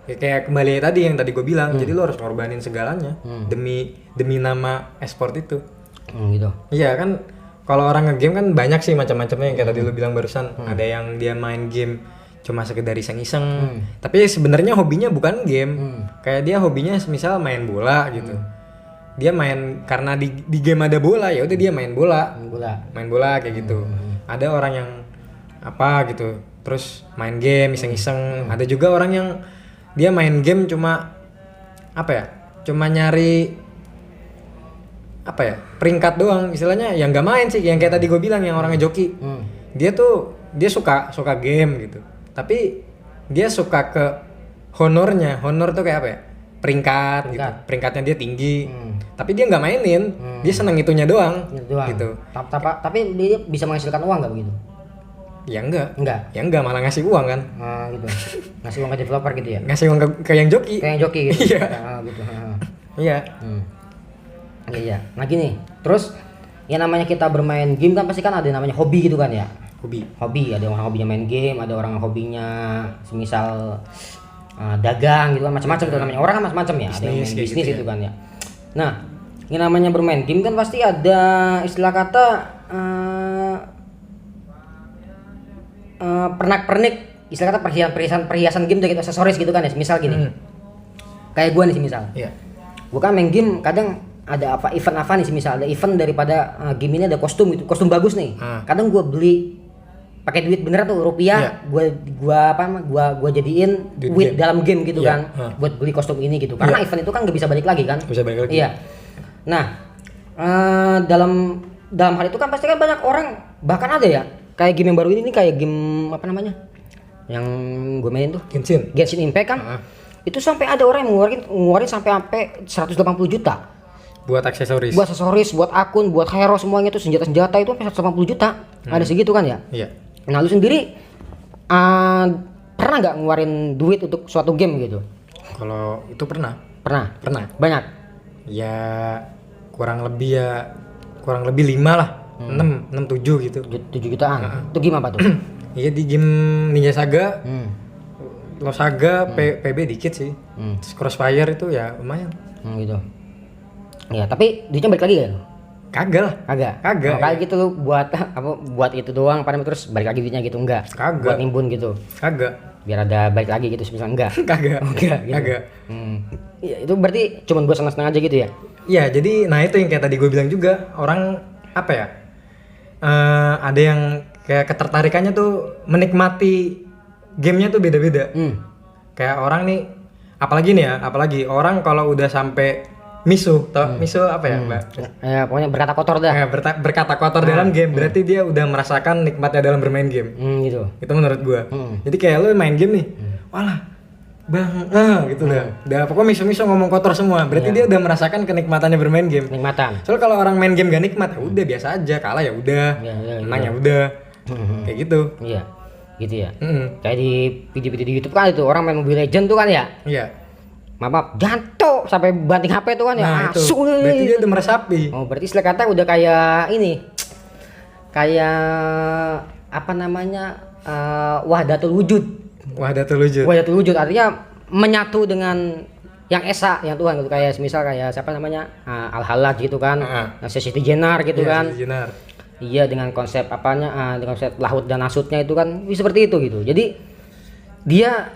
Kayak kembali tadi yang tadi gue bilang. Jadi lo harus ngorbanin segalanya demi nama e-sport itu. Gitu. Iya kan. Kalau orang nge-game kan banyak sih macam-macamnya yang kayak tadi lo bilang barusan. Ada yang dia main game cuma sekedar iseng-iseng, tapi sebenarnya hobinya bukan game. Kayak dia hobinya misal main bola gitu. Dia main karena di game ada bola, ya udah dia main bola kayak gitu. Ada orang yang gitu, terus main game iseng-iseng. Ada juga orang yang dia main game cuma cuma nyari peringkat doang, istilahnya yang nggak main sih, yang kayak tadi gue bilang yang orangnya joki. Dia suka game gitu. Tapi dia suka ke honornya. Honor tuh kayak peringkat gitu. Peringkatnya dia tinggi. Tapi dia nggak mainin. Dia seneng itunya doang. Gitu. Tapi dia bisa menghasilkan uang nggak begitu? Ya enggak. Ya enggak, malah ngasih uang kan. Gitu. Ngasih uang ke developer gitu ya? Ngasih uang ke yang joki. Kayak yang joki gitu. Iya. Gitu. Iya. Iya. Nah gini, terus yang namanya kita bermain game kan pasti kan ada yang namanya hobi gitu kan ya? Hobi, ada orang hobinya main game, ada orang hobinya semisal dagang gitu kan, macam-macam tuh namanya. Orang kan macam-macam ya, ada yang main bisnis gitu kan ya. Nah, yang namanya bermain game kan pasti ada istilah kata pernak-pernik, istilah kata perhiasan game gitu, aksesoris gitu kan ya. Misal gini. Kayak gua nih misal. Iya. Gua kan main game kadang ada event apa nih misal ada event daripada game ini ada kostum gitu, kostum bagus nih. Kadang gua beli pakai duit bener tuh rupiah, gua jadiin duit dalam game gitu kan, buat beli kostum ini gitu. Karena event itu kan nggak bisa balik lagi kan. Bisa balik lagi. Iya. Nah, dalam hal itu kan pasti kan banyak orang, bahkan ada ya kayak game yang baru ini nih, kayak game apa namanya yang gue mainin tuh Genshin Impact kan. Itu sampai ada orang yang ngeluarin sampai 180 juta buat aksesoris, buat akun, buat hero semuanya tuh, senjata itu sampai 180 juta. Ada segitu kan ya. Iya. Nah lu sendiri pernah nggak ngeluarin duit untuk suatu game gitu? Kalau itu pernah. Banyak? Ya kurang lebih 5 lah. 6 7 gitu. 7 jutaan. Itu game apa tuh? Iya di game Ninja Saga. Lost Saga, PB dikit sih. Terus Crossfire itu ya lumayan. Gitu. Ya, tapi duitnya balik lagi kan? Kagak. Oh, kayak gitu lu buat buat itu doang terus balik lagi duitnya gitu enggak? Kagak. Buat nimbun gitu. Kagak. Biar ada balik lagi gitu semisal enggak? Kagak. Gitu. Ya, itu berarti cuman buat senang-senang aja gitu ya? Iya, jadi nah itu yang kayak tadi gue bilang juga, orang apa ya? Ada yang kayak ketertarikannya tuh menikmati gamenya tuh beda-beda. Kayak orang nih, apalagi orang kalau udah sampai misu apa ya, Mbak? Ya, pokoknya berkata kotor dah. Berkata kotor dalam game, berarti dia udah merasakan nikmatnya dalam bermain game. Gitu. Itu menurut gua. Jadi kayak lu main game nih, walah, bang, gitu dah. Udah pokoknya misu ngomong kotor semua. Berarti dia udah merasakan kenikmatannya bermain game. Nikmatan. Soalnya kalau orang main game gak nikmat, ya udah biasa aja, kalah ya udah, menang ya udah. Kayak gitu. Iya. Gitu ya. Kayak di video-video di YouTube kan itu orang main Mobile Legend tuh kan ya. Iya. Maaf, jantung sampai banting HP tuh kan ya. Nah, itu. Berarti dia udah meresapi. Oh, berarti istilah kata udah kayak ini. Kayak apa namanya? Wahdatul wujud. Wahdatul wujud artinya menyatu dengan yang esa, yang Tuhan gitu. Kayak misal kayak siapa namanya? Al-Halaj gitu kan. Siti Jenar gitu kan. Iya, dengan konsep dengan konsep lahut dan nasutnya itu kan seperti itu gitu. Jadi dia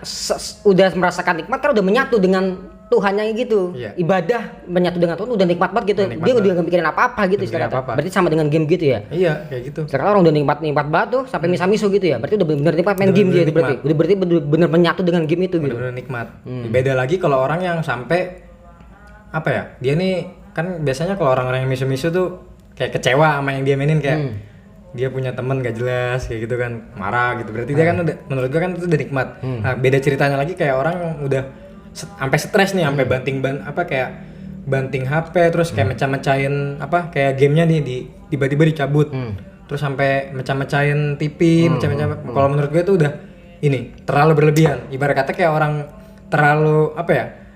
udah merasakan nikmat kan, udah menyatu dengan Tuhannya gitu. Ibadah menyatu dengan Tuhan udah nikmat banget gitu. Dia udah gak mikirin apa-apa gitu istilah kata. Berarti sama dengan game gitu ya. Iya, kayak gitu. Sekarang orang udah nikmat banget tuh sampai misa-misu gitu ya. Berarti udah bener-bener nikmat main game dia itu berarti. Udah berarti bener menyatu dengan game itu gitu. Bener-bener nikmat. Beda lagi kalau orang yang sampai apa ya? Dia nih kan biasanya kalau orang-orang yang misu-misu tuh kayak kecewa sama yang dia mainin, kayak dia punya temen gak jelas kayak gitu kan, marah gitu. Berarti dia kan udah, menurut gua kan itu udah nikmat. Nah, beda ceritanya lagi kayak orang yang udah sampai stres nih, sampai banting HP, terus kayak mecah-mecahin kayak gamenya nih tiba-tiba dicabut. Terus sampai mecah-mecahin TV, mecah-mecah. Kalau menurut gue itu udah ini terlalu berlebihan. Ibarat kata kayak orang terlalu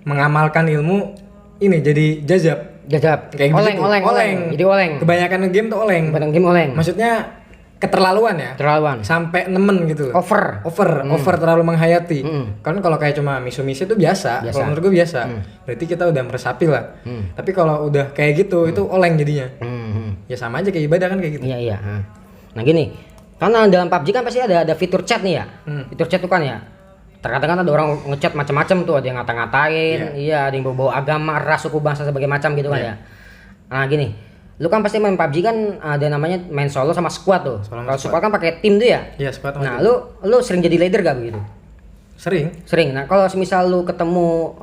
mengamalkan ilmu ini jadi jajab. Kayak oleng. Jadi oleng. Kebanyakan game tuh oleng. Maksudnya keterlaluan ya. Sampai nemen gitu. Over terlalu menghayati. Kan kalau kayak cuma misu-misu itu biasa. Kalau menurut gue biasa. Berarti kita udah meresapi lah. Tapi kalau udah kayak gitu itu oleng jadinya. Ya sama aja kayak ibadah kan kayak gitu. Iya. Nah gini, karena dalam PUBG kan pasti ada fitur chat nih ya. Fitur chat tuh kan ya. Terkadang kan ada orang ngechat macam-macam tuh, ada yang ngata-ngatain, ada yang bawa agama, ras, suku, bangsa sebagai macam gitu kan ya. Nah gini, lu kan pasti main PUBG kan ada namanya main solo sama squad tuh. Kalau squad kan pakai tim tuh ya. Iya, squad. Nah, lu sering jadi leader gak begitu? Sering. Nah, kalau misal lu ketemu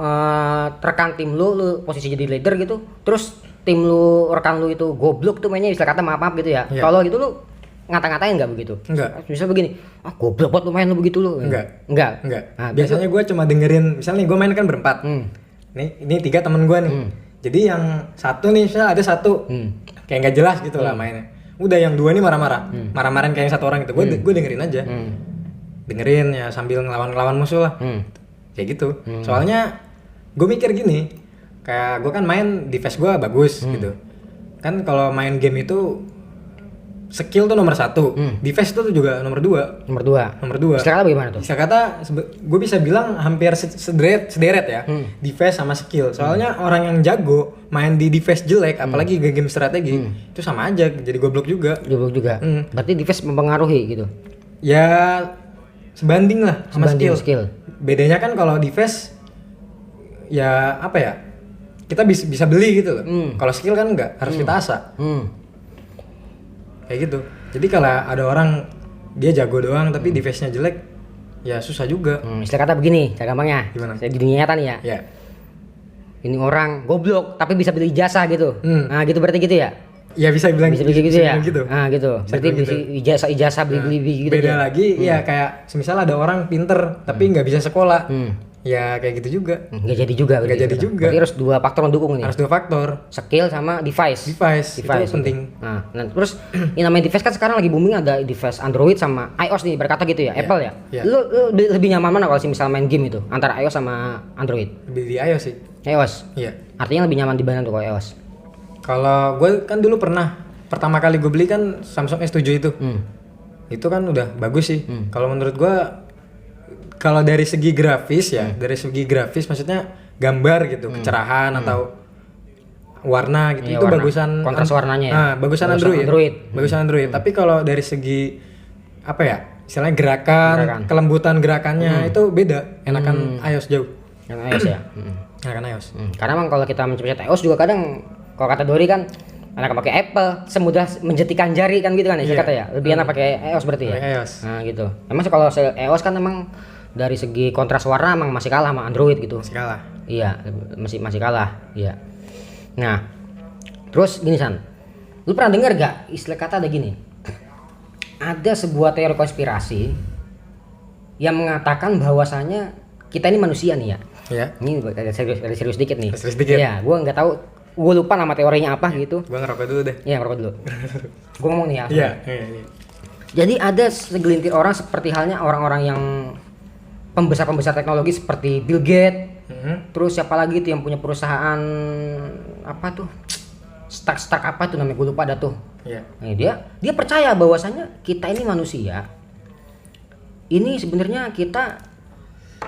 rekan tim lu posisi jadi leader gitu, terus tim lu, rekan lu itu goblok tuh mainnya, istilah kata maaf gitu ya. Kalau gitu lu ngata-ngatain nggak begitu? Enggak. Misal begini, goblok buat lu main lu begitu lu. Enggak. Nah, biasanya gue cuma dengerin, misalnya nih gue main kan berempat. Ini 3 temen gue nih. Jadi yang satu nih, misalnya ada satu kayak nggak jelas gitu lah mainnya. Udah yang 2 nih marah-marah, marah-marahin kayak yang 1 orang gitu. Gue dengerin aja. Dengerin ya sambil ngelawan musuh lah. Kayak gitu. Soalnya gue mikir gini, kayak gue kan main defense gue bagus gitu. Kan kalau main game itu skill tuh nomor 1, defense tuh juga nomor 2. Nomor 2. Istilah kata bagaimana tuh? Istilah kata gue bisa bilang hampir sederet ya, defense sama skill. Soalnya orang yang jago main di defense jelek, apalagi game strategi, itu sama aja jadi goblok juga. Berarti defense mempengaruhi gitu. Ya sebanding lah sama Sebanding skill. Bedanya kan kalau di Fast ya apa ya? Kita bisa beli gitu loh. Kalau skill kan enggak, harus kita asah. Kayak gitu. Jadi kalau ada orang dia jago doang tapi di Fast-nya jelek, ya susah juga. Istilah kata begini, cara gampangnya. Gimana? Saya di dunia nyata nih ya. Ya. Ini orang goblok tapi bisa beli ijazah gitu. Nah, gitu berarti gitu ya. Ya bisa bilang Bisa beli gitu ya. bilang gitu. Nah, gitu. Berarti bilang gitu. ijazah beli gitu. Beda ya? lagi ya kayak semisal ada orang pinter tapi nggak bisa sekolah. Ya kayak gitu juga. Nggak jadi juga. Nggak jadi juga. Berarti harus dua faktor mendukung nih. Harus 2 faktor. Skill sama device. Device itu penting. Nah, terus ini namanya device kan sekarang lagi booming, ada device Android sama iOS nih berkata gitu ya, Apple ya. Iya. Lu lebih nyaman mana kalau misal main game itu antara iOS sama Android? Lebih di iOS sih. iOS. Iya. Artinya lebih nyaman dibanding tuh kalau iOS. Kalau gue kan dulu pertama kali gue beli kan Samsung S7 itu. Itu kan udah bagus sih. Kalau menurut gue kalau dari segi grafis ya, dari segi grafis maksudnya gambar gitu, kecerahan atau warna gitu, Iya, itu warna. bagusan Kontras warnanya ya. bagusan Bagusan Android. Android. Bagusan Android. Tapi kalau dari segi apa ya? Istilahnya gerakan. Kelembutan gerakannya itu beda, enakan iOS jauh. Yang iOS ya. Enakan iOS. Karena emang kalau kita mencet iOS juga kadang kalau kata Dori kan enak pakai Apple, semudah menjetikan jari kan gitu kan ya, Iya. kata ya. Lebih enak pakai iOS berarti ya. Pakai iOS. Nah, gitu. Emang sih kalau iOS kan emang dari segi kontras warna emang masih kalah sama Android gitu. Masih kalah. Iya, masih kalah. Iya. Nah, terus gini San, lu pernah dengar gak istilah kata ada gini? Ada sebuah teori konspirasi yang mengatakan bahwasanya kita ini manusia nih ya. Ya. Ini ada serius dikit nih. Serius dikit. Iya, gua nggak tahu, gua lupa nama teorinya apa gitu. Gua ngerokok dulu deh. Iya, ngerokok dulu. Gua ngomong nih ya. Iya. Jadi ada segelintir orang seperti halnya orang-orang yang pembesar-pembesar teknologi seperti Bill Gates. Terus siapa lagi tuh yang punya perusahaan apa tuh? Stark apa tuh namanya, gue lupa ada tuh. Iya. Nah, dia percaya bahwasanya kita ini manusia. Ini sebenarnya kita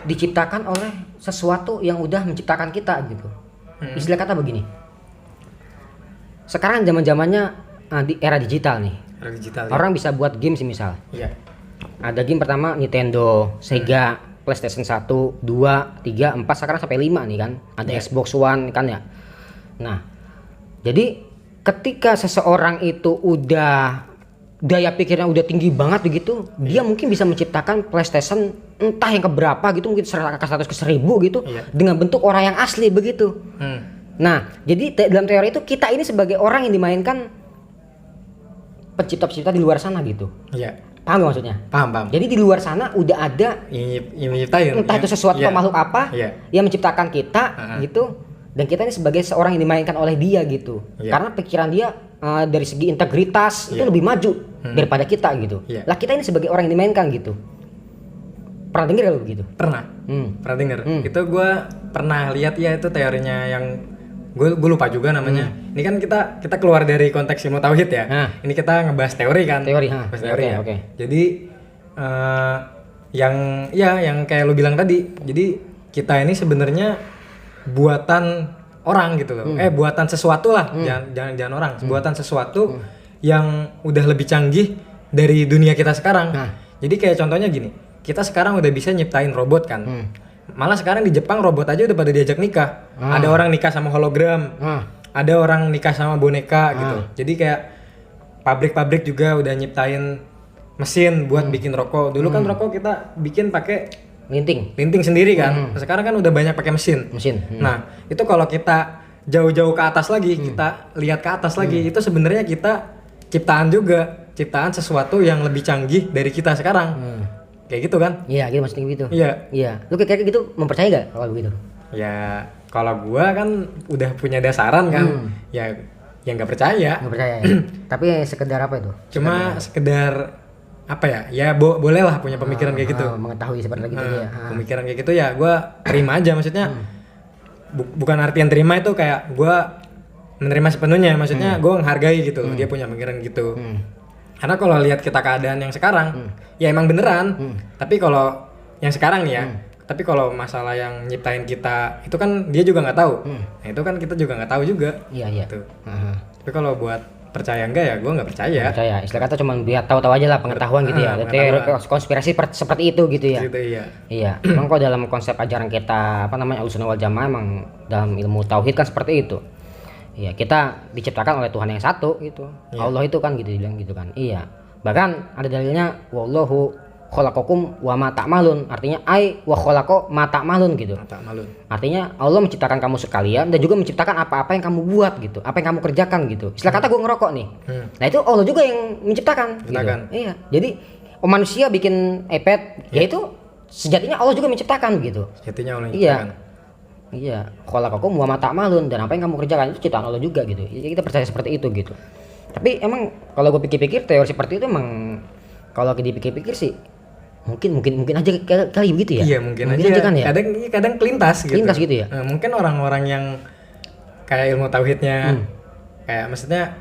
diciptakan oleh sesuatu yang udah menciptakan kita gitu. Istilah kata begini. Sekarang zaman-zamannya di era digital nih. Era digital. Orang bisa buat game sih misal. Iya. Ada game pertama Nintendo, Sega, PlayStation 1, 2, 3, 4, sekarang sampai 5 nih kan. Ada Xbox One kan ya. Nah, jadi ketika seseorang itu udah daya pikirnya udah tinggi banget begitu, dia mungkin bisa menciptakan PlayStation entah yang keberapa gitu, mungkin 100 ke 1000 gitu, dengan bentuk orang yang asli begitu. Nah, jadi dalam teori itu kita ini sebagai orang yang dimainkan pencipta-pencipta di luar sana gitu. Iya. Paham gak maksudnya? Paham. Jadi di luar sana udah ada Yang nyiptain. entah itu sesuatu atau makhluk apa yang menciptakan kita gitu, dan kita ini sebagai seorang yang dimainkan oleh dia gitu. Karena pikiran dia dari segi integritas itu lebih maju daripada kita gitu. Lah kita ini sebagai orang yang dimainkan gitu. Pernah denger gak lo begitu? Pernah. Pernah denger. Itu gue pernah lihat ya, itu teorinya yang gue lupa juga namanya. Ini kan kita keluar dari konteks ilmu tauhid ya. Ini kita ngebahas teori kan. Bahas teori ya. Jadi yang kayak lu bilang tadi. Jadi kita ini sebenarnya buatan orang gitu loh. Buatan sesuatu lah. Jangan orang. Buatan sesuatu yang udah lebih canggih dari dunia kita sekarang. Jadi kayak contohnya gini. Kita sekarang udah bisa nyiptain robot kan. Malah sekarang di Jepang robot aja udah pada diajak nikah. Ada orang nikah sama hologram. Ada orang nikah sama boneka gitu. Jadi kayak pabrik-pabrik juga udah nyiptain mesin buat bikin rokok. Dulu kan rokok kita bikin pakai linting sendiri kan. Sekarang kan udah banyak pakai mesin. Nah, itu kalau kita jauh-jauh ke atas lagi, kita lihat ke atas lagi, itu sebenarnya kita ciptaan juga. Ciptaan sesuatu yang lebih canggih dari kita sekarang. Kayak gitu kan? Iya, gitu maksudnya gitu. Iya. Lu kayak gitu mempercayai gak kalau begitu? Ya, kalau gua kan udah punya dasaran kan. Ya nggak percaya. Nggak percaya ya? Tapi sekedar apa itu? Cuma sekedar apa ya? Ya boleh lah punya pemikiran kayak gitu. Mengetahui seperti gitu ya. Pemikiran kayak gitu ya gua terima aja, maksudnya. Bukan artian terima itu kayak gua menerima sepenuhnya, maksudnya gua menghargai gitu. Dia punya pemikiran gitu. Karena kalau lihat kita keadaan yang sekarang, ya emang beneran. Tapi kalau yang sekarang nih ya, tapi kalau masalah yang nyiptain kita itu kan dia juga nggak tahu. Nah itu kan kita juga nggak tahu juga. Iya. Gitu. Tapi kalau buat percaya enggak ya gue nggak percaya. Percaya. Istilah kata cuma biar tahu-tahu aja lah, pengetahuan gitu ya. Teori konspirasi seperti itu gitu ya. Gitu, iya. Iya. Emang kok dalam konsep ajaran kita apa namanya Ahlussunnah wal Jamaah emang dalam ilmu tauhid kan seperti itu. Iya, kita diciptakan oleh Tuhan yang satu gitu. Iya. Allah itu kan gitu bilang gitu kan. Iya. Bahkan ada dalilnya wallahu khalaqakum wa ma ta'malun. Artinya ai wa khalaqa ma ta'malun gitu. Mata malun. Artinya Allah menciptakan kamu sekalian dan juga menciptakan apa-apa yang kamu buat gitu, apa yang kamu kerjakan gitu. Istilah kata gue ngerokok nih. Nah itu Allah juga yang menciptakan. Gitu. Iya. Jadi manusia bikin iPad, yaitu sejatinya Allah juga menciptakan gitu. Sejatinya Allah yang Iya. menciptakan. Iya. Khalaqakum wa ma ta'malun, dan apa yang kamu kerjakan itu ciptaan Allah juga gitu. Jadi kita percaya seperti itu gitu. Tapi emang kalau gue pikir-pikir teori seperti itu emang kalau dipikir-pikir sih mungkin aja kali begitu ya. Iya mungkin aja kan ya. Kadang kelintas gitu. Kelintas gitu ya. Nah, mungkin orang-orang yang kayak ilmu tauhidnya kayak maksudnya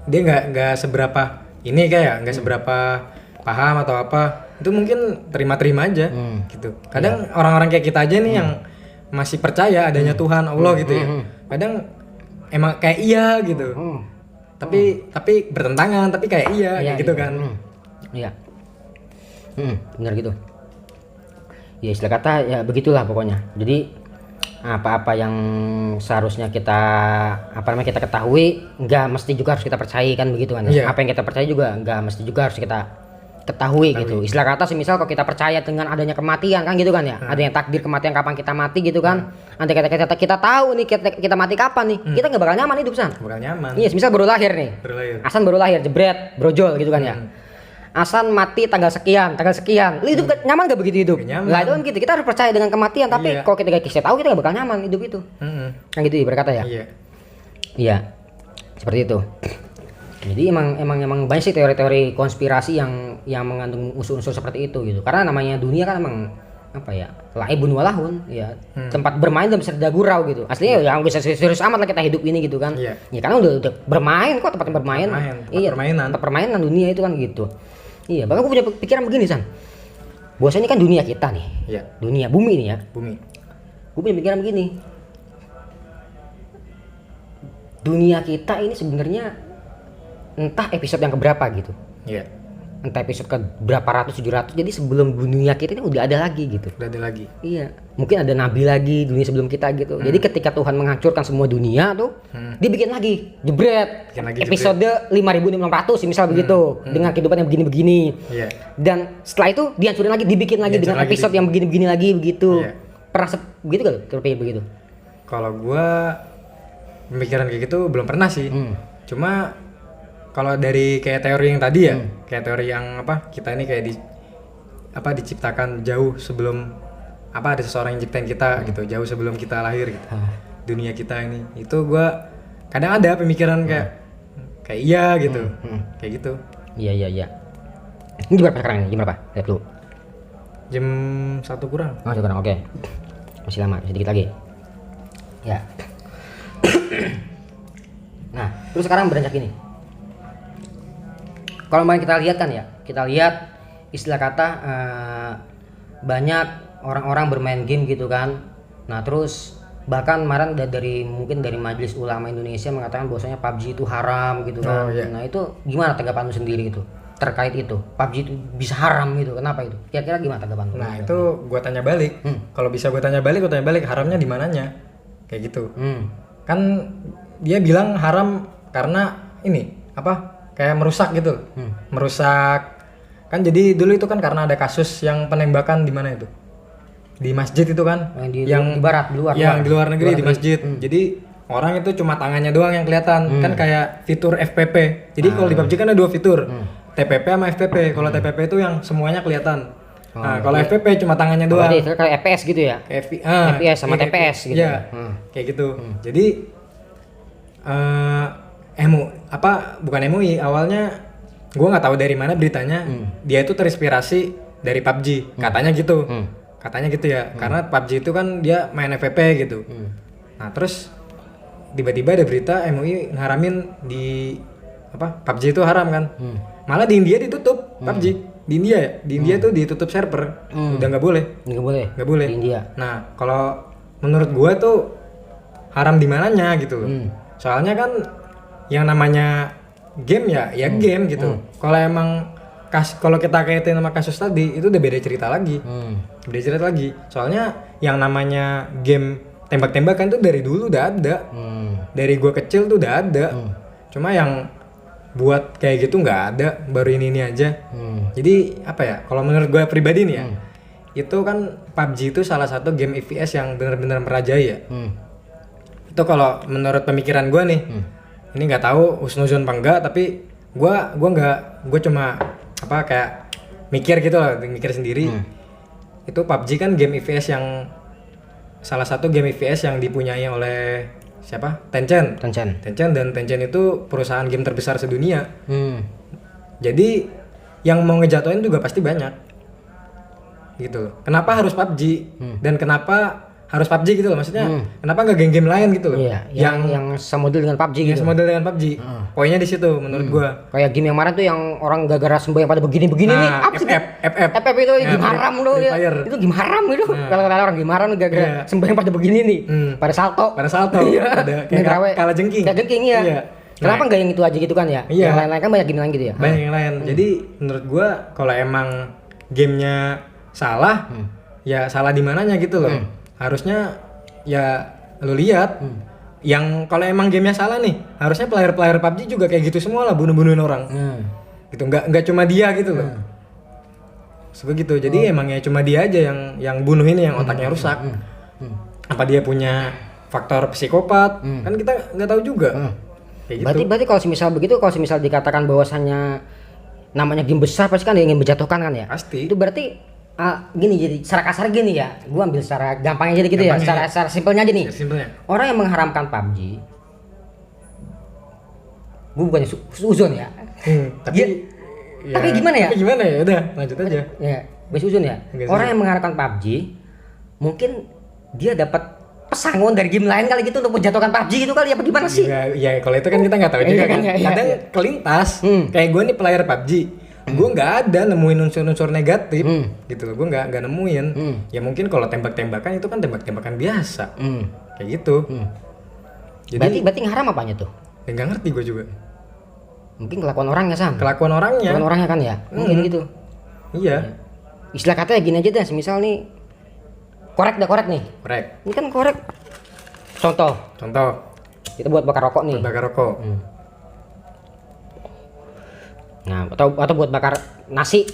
dia nggak seberapa ini kayak nggak seberapa paham atau apa, itu mungkin terima-terima aja gitu. Kadang orang-orang kayak kita aja nih yang masih percaya adanya Tuhan Allah gitu ya. Kadang emang kayak iya gitu. Tapi bertentangan, tapi kayak iya kayak gitu kan. Iya. Benar gitu. Ya istilah kata ya begitulah pokoknya. Jadi apa-apa yang seharusnya kita kita ketahui nggak mesti juga harus kita percayai kan begitu kan. Iya. Apa yang kita percaya juga nggak mesti juga harus kita ketahui gitu. Istilah kata semisal kalau kita percaya dengan adanya kematian kan gitu kan ya. Adanya takdir kematian kapan kita mati gitu kan. Nanti kita tahu nih kita mati kapan nih. Kita nggak bakal nyaman hidup san. Bakal nyaman. Iya, semisal baru lahir nih. Asan baru lahir, jebret, brojol gitu kan ya. Asan mati tanggal sekian. Lu hidup nyaman gak begitu hidup? Nyaman. Lah itu kan gitu. Kita harus percaya dengan kematian, tapi kalau kita gak tahu kita gak bakal nyaman hidup itu. Kan gitu berkata ya. Iya. Seperti itu. Jadi emang banyak sih teori-teori konspirasi yang mengandung unsur-unsur seperti itu gitu. Karena namanya dunia kan emang apa ya, laibun walahun ya, tempat bermain dan bisa gurau gitu. Aslinya ya nggak bisa serius amat lah kita hidup ini gitu kan. Ya karena udah bermain kok, tempat bermain. Tempat permainan dunia itu kan gitu. Iya, bahkan gue punya pikiran begini san. Bahwasanya kan dunia kita nih. Iya. Dunia bumi nih ya. Bumi. Gue punya pikiran begini. Dunia kita ini sebenarnya entah episode yang keberapa gitu. Iya. Entah episode ke berapa ratus 700. Jadi sebelum dunia kita ini udah ada lagi gitu. Udah ada lagi. Iya. Mungkin ada nabi lagi dunia sebelum kita gitu. Jadi ketika Tuhan menghancurkan semua dunia tuh, dia bikin lagi jebret. Episode 5600 misal begitu. Dengan kehidupan yang begini-begini. Iya. Dan setelah itu dihancurin lagi, dibikin lagi dengan episode yang begini-begini lagi begitu. Iya. Pernah begitu gak? Terpikir begitu? Kalau gua pemikiran kayak gitu belum pernah sih. Cuma kalau dari kayak teori yang tadi ya, kayak teori yang apa, kita ini kayak diciptakan jauh sebelum ada seseorang yang ciptain kita gitu, jauh sebelum kita lahir gitu. Dunia kita ini. Itu gua kadang ada pemikiran kayak iya gitu. Kayak gitu. Iya. Ini jam berapa sekarang ini? Jam berapa? Lihat dulu. Jam 1 kurang. Oh, kurang. Oke. Masih lama, sedikit lagi. Ya. Nah, terus sekarang beranjak ini. Kalau kemarin kita lihat istilah kata banyak orang-orang bermain game gitu kan. Nah terus bahkan kemarin mungkin dari Majelis Ulama Indonesia mengatakan bahwasanya PUBG itu haram gitu kan. Nah itu gimana tanggapan lu sendiri gitu terkait itu? PUBG itu bisa haram gitu, kenapa itu? Kira-kira gimana tanggapan lu? Nah itu gua tanya balik. Kalau bisa gua tanya balik haramnya di mananya? Kayak gitu. Kan dia bilang haram karena ini kayak merusak gitu. Merusak. Kan jadi dulu itu kan karena ada kasus yang penembakan di mana itu? Di masjid itu kan? Yang di barat, di luar negeri di masjid. Jadi orang itu cuma tangannya doang yang kelihatan. Kan kayak fitur FPP. Jadi kalau di PUBG kan ada 2 fitur. TPP sama FPP. Kalau TPP itu yang semuanya kelihatan. Nah, kalau FPP cuma tangannya doang. Berarti kayak FPS gitu ya? FPS sama TPS gitu. Iya. Kayak gitu. Jadi bukan MUI, awalnya gue nggak tahu dari mana beritanya. Dia itu terinspirasi dari PUBG, katanya gitu. Katanya gitu ya, karena PUBG itu kan dia main FPP gitu. Nah terus tiba-tiba ada berita MUI ngaramin di PUBG itu haram kan. Malah di India ditutup PUBG. Di India tuh ditutup server. Udah nggak boleh di India. Nah kalau menurut gue tuh haram di mananya gitu. Soalnya kan yang namanya game ya game gitu. Kalau emang kalau kita kaitin sama kasus tadi itu udah beda cerita lagi. Beda cerita lagi. Soalnya yang namanya game tembak-tembakan tuh dari dulu udah ada. Dari gua kecil tuh udah ada. Cuma yang buat kayak gitu nggak ada, baru ini aja. Jadi apa ya? Kalau menurut gue pribadi nih ya, itu kan PUBG itu salah satu game FPS yang benar-benar merajai ya. Itu kalau menurut pemikiran gue nih, ini nggak tahu husnuzon apa enggak, tapi gue cuma apa kayak mikir gitu loh, mikir sendiri. Itu PUBG kan game FPS yang salah satu game FPS yang dipunyai oleh siapa? Tencent dan Tencent itu perusahaan game terbesar sedunia. Jadi yang mau ngejatuhin juga pasti banyak gitu. Kenapa harus PUBG dan kenapa harus PUBG gitu loh, maksudnya kenapa nggak game-game lain gitu loh? Iya, yang semodel dengan PUBG gitu. Semodel dengan PUBG. Poinnya di situ menurut gua. Kayak game yang kemarin tuh yang orang gara-gara semboyan pada begini-begini nih. Apa sih? FF itu game haram loh ya. Itu game haram itu. Kalau kata orang game haram gara-gara semboyan pada begini nih. Pada salto. Iya. Ada kayak kalah jengking. Kalah jengking ya. Kenapa nggak yang itu aja gitu kan ya? Iya. Yang lain-lain kan banyak game lain gitu ya. Banyak yang lain. Jadi menurut gua kalau emang gamenya salah, ya salah di mananya gitu loh. Harusnya ya lu lihat. Yang kalau emang gamenya salah nih, harusnya player PUBG juga kayak gitu semua lah, bunuh-bunuhin orang. Gitu, nggak cuma dia gitu loh. Suka gitu. Jadi emang ya cuma dia aja yang bunuh ini, yang otaknya rusak. Apa dia punya faktor psikopat? Kan kita nggak tahu juga. Kayak gitu. Berarti kalau misal begitu, kalau misal dikatakan bahwasannya namanya game besar pasti kan dia ingin menjatuhkan kan ya? Pasti. Itu berarti gini, jadi secara kasar gini ya, gua ambil secara gampangnya jadi gitu ya, secara simpelnya aja nih. Simpelnya. Orang yang mengharamkan PUBG, gua bukannya suzon ya. Tapi gimana ya? Tapi gimana ya? Udah, lanjut aja. Ya, gue suzon ya. Orang yang mengharamkan PUBG, mungkin dia dapat pesangon dari game lain kali gitu untuk menjatuhkan PUBG gitu kali, apa gimana sih? Ya kalau itu kan kita nggak tahu juga kan. Kadang kelintas. Kayak gue nih player PUBG. Gue nggak ada nemuin unsur-unsur negatif gitu loh, gue nggak nemuin. Ya mungkin kalau tembak-tembakan itu kan tembak-tembakan biasa kayak gitu. Jadi berarti haram apanya tuh? ya nggak ngerti gue juga. Mungkin kelakuan orangnya sama. Kelakuan orangnya kan ya, mungkin gitu. Iya. Istilah katanya gini aja deh, semisal nih korek nih. Ini kan korek. Contoh kita buat bakar rokok nih. Nah, atau buat bakar nasi,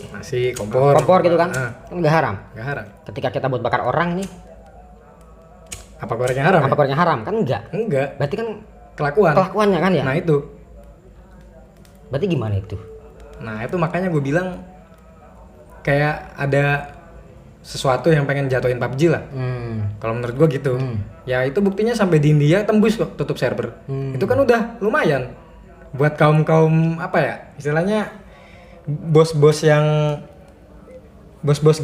kompor gitu kan. Kan enggak haram. Ketika kita buat bakar orang nih, apa koreknya haram? Apa koreknya haram? Kan enggak. Berarti kan kelakuannya kan ya. Nah, itu. Berarti gimana itu? Nah, itu makanya gue bilang kayak ada sesuatu yang pengen jatuhin PUBG lah. Kalau menurut gue gitu. Ya itu buktinya sampai di India tembus kok tutup server. Itu kan udah lumayan buat kaum apa ya istilahnya, bos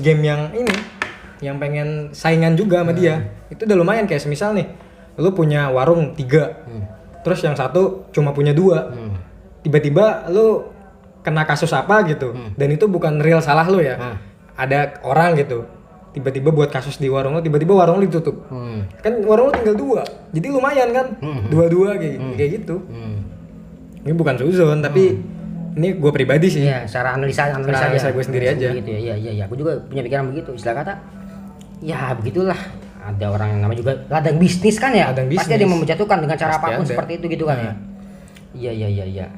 game yang ini yang pengen saingan juga sama dia. Itu udah lumayan. Kayak semisal nih lu punya warung 3, terus yang satu cuma punya 2, tiba-tiba lu kena kasus apa gitu, dan itu bukan real salah lu ya. Ada orang gitu tiba-tiba buat kasus di warung lu, tiba-tiba warung lu ditutup. Kan warung lu tinggal 2, jadi lumayan kan. Dua kayak gitu. Ini bukan suzon, tapi ini gue pribadi sih. Iya, secara analisa gue sendiri aja. Gitu ya. Iya. Gue juga punya pikiran begitu. Istilah kata, ya begitulah. Ada orang yang namanya juga ladang bisnis kan ya. Pasti ada yang menjatuhkan dengan cara apapun seperti itu gitu kan ya. Iya.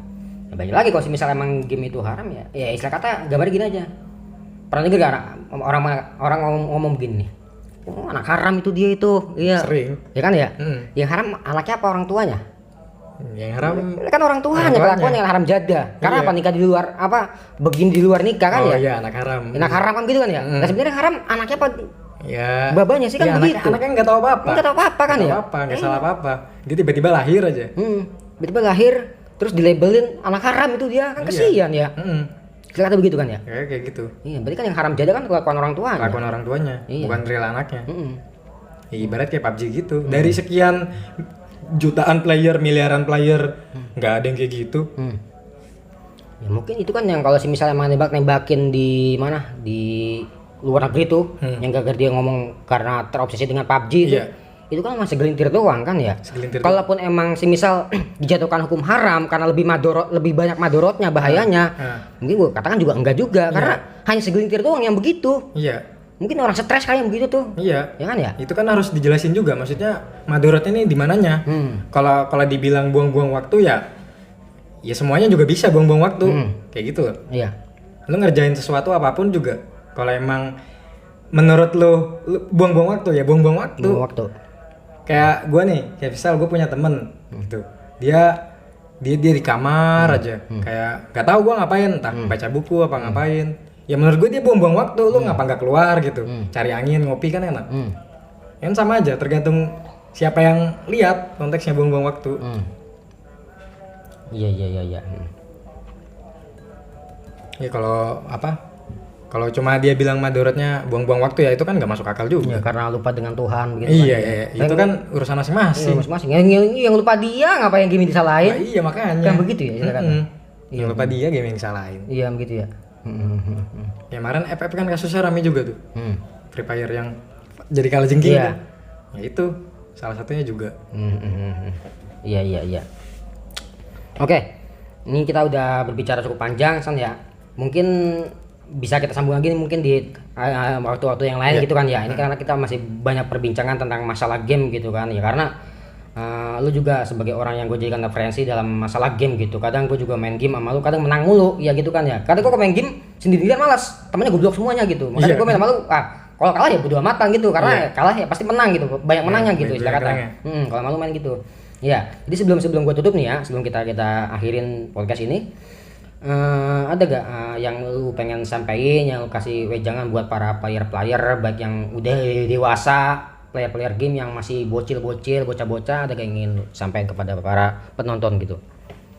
Nah, balik lagi kalau misalnya emang game itu haram ya. Ya istilah kata gambarnya gini aja. Pernah dengar gak orang ngomong begini nih. Oh, anak haram itu dia itu. Iya. Sering. Ya kan ya. Yang haram anaknya apa orang tuanya? Yang haram kan orang tuanya, kelakuan yang haram jadah. Karena apa, nikah di luar, begini di luar nikah kan ya? Oh iya, anak haram. Anak haram kan gitu kan ya? Nah sebenarnya haram anaknya apa? Ya. Babanya sih kan begitu. Anaknya nggak tahu apa-apa. Nggak tahu apa-apa kan ya? Nggak salah apa-apa. Dia tiba-tiba lahir aja. Tiba-tiba lahir, terus dilabelin anak haram itu dia kan kesian ya. Kata begitu kan ya? Kayak gitu. Iya, berarti kan yang haram jadah kan kelakuan orang tuanya. Kelakuan orang tuanya, bukan real anaknya. Ya, ibarat kayak PUBG gitu. Dari sekian jutaan player, miliaran player, nggak ada yang kayak gitu. Ya mungkin itu kan yang kalau misalnya nembakin di mana, di luar negeri tuh, yang gagal dia ngomong karena terobsesi dengan PUBG itu. itu kan masih gelintir doang kan ya. Segelintir Kalaupun emang semisal dijatuhkan hukum haram karena lebih banyak madorotnya, bahayanya, mungkin gue katakan juga enggak juga karena hanya segelintir doang yang begitu. Iya. Mungkin orang stres kali yang begitu tuh. Iya. Ya kan ya? Itu kan harus dijelasin juga, maksudnya madorotnya ini di mananya. Kalau dibilang buang-buang waktu ya semuanya juga bisa buang-buang waktu. Kayak gitu loh. Iya. Lu ngerjain sesuatu apapun juga kalau emang menurut lu buang-buang waktu ya buang-buang waktu. Buang waktu. Kayak gue nih, kayak misal gue punya temen gitu. Dia di kamar aja. Kayak gak tahu gue ngapain, entah baca buku apa ngapain. Ya menurut gue dia buang-buang waktu. Lu ngapa nggak keluar gitu, cari angin, ngopi kan enak. Kan sama aja, tergantung siapa yang lihat konteksnya buang-buang waktu. Iya. Ya kalau cuma dia bilang madorotnya buang-buang waktu ya itu kan nggak masuk akal juga. Ya karena lupa dengan Tuhan begitu. Iya. Itu kan urusan masing-masing. Iya, masing-masing. Yang lupa dia ngapain game disalahin? Nah, iya makanya. Kan begitu ya silakan. Yang lupa dia game yang disalahin. Iya begitu ya. Ya kemarin FF kan kasusnya rame juga tuh. Free Fire yang jadi kalajengking. Iya. Kan? Ya itu salah satunya juga. Iya. Oke, ini kita udah berbicara cukup panjang San ya. Mungkin bisa kita sambung lagi mungkin di waktu-waktu yang lain gitu kan ya. Ini karena kita masih banyak perbincangan tentang masalah game gitu kan ya, karena lu juga sebagai orang yang gue jadikan referensi dalam masalah game gitu. Kadang gue juga main game sama lu, kadang menang mulu ya gitu kan ya. Kadang gue main game sendirian malas, temennya goblok semuanya gitu. Makanya gue main sama lu, kalau kalah ya bodo amatan gitu, karena kalah ya pasti menang gitu, banyak menangnya gitu istilah kata. Kalau malu main gitu. Ya, jadi sebelum gue tutup nih ya, sebelum kita akhirin podcast ini, ada gak yang lu pengen sampaikan, yang lu kasih wejangan buat para player baik yang udah dewasa, player game yang masih bocil-bocil, bocah-bocah, ada gak yang ingin lu sampaikan kepada para penonton gitu?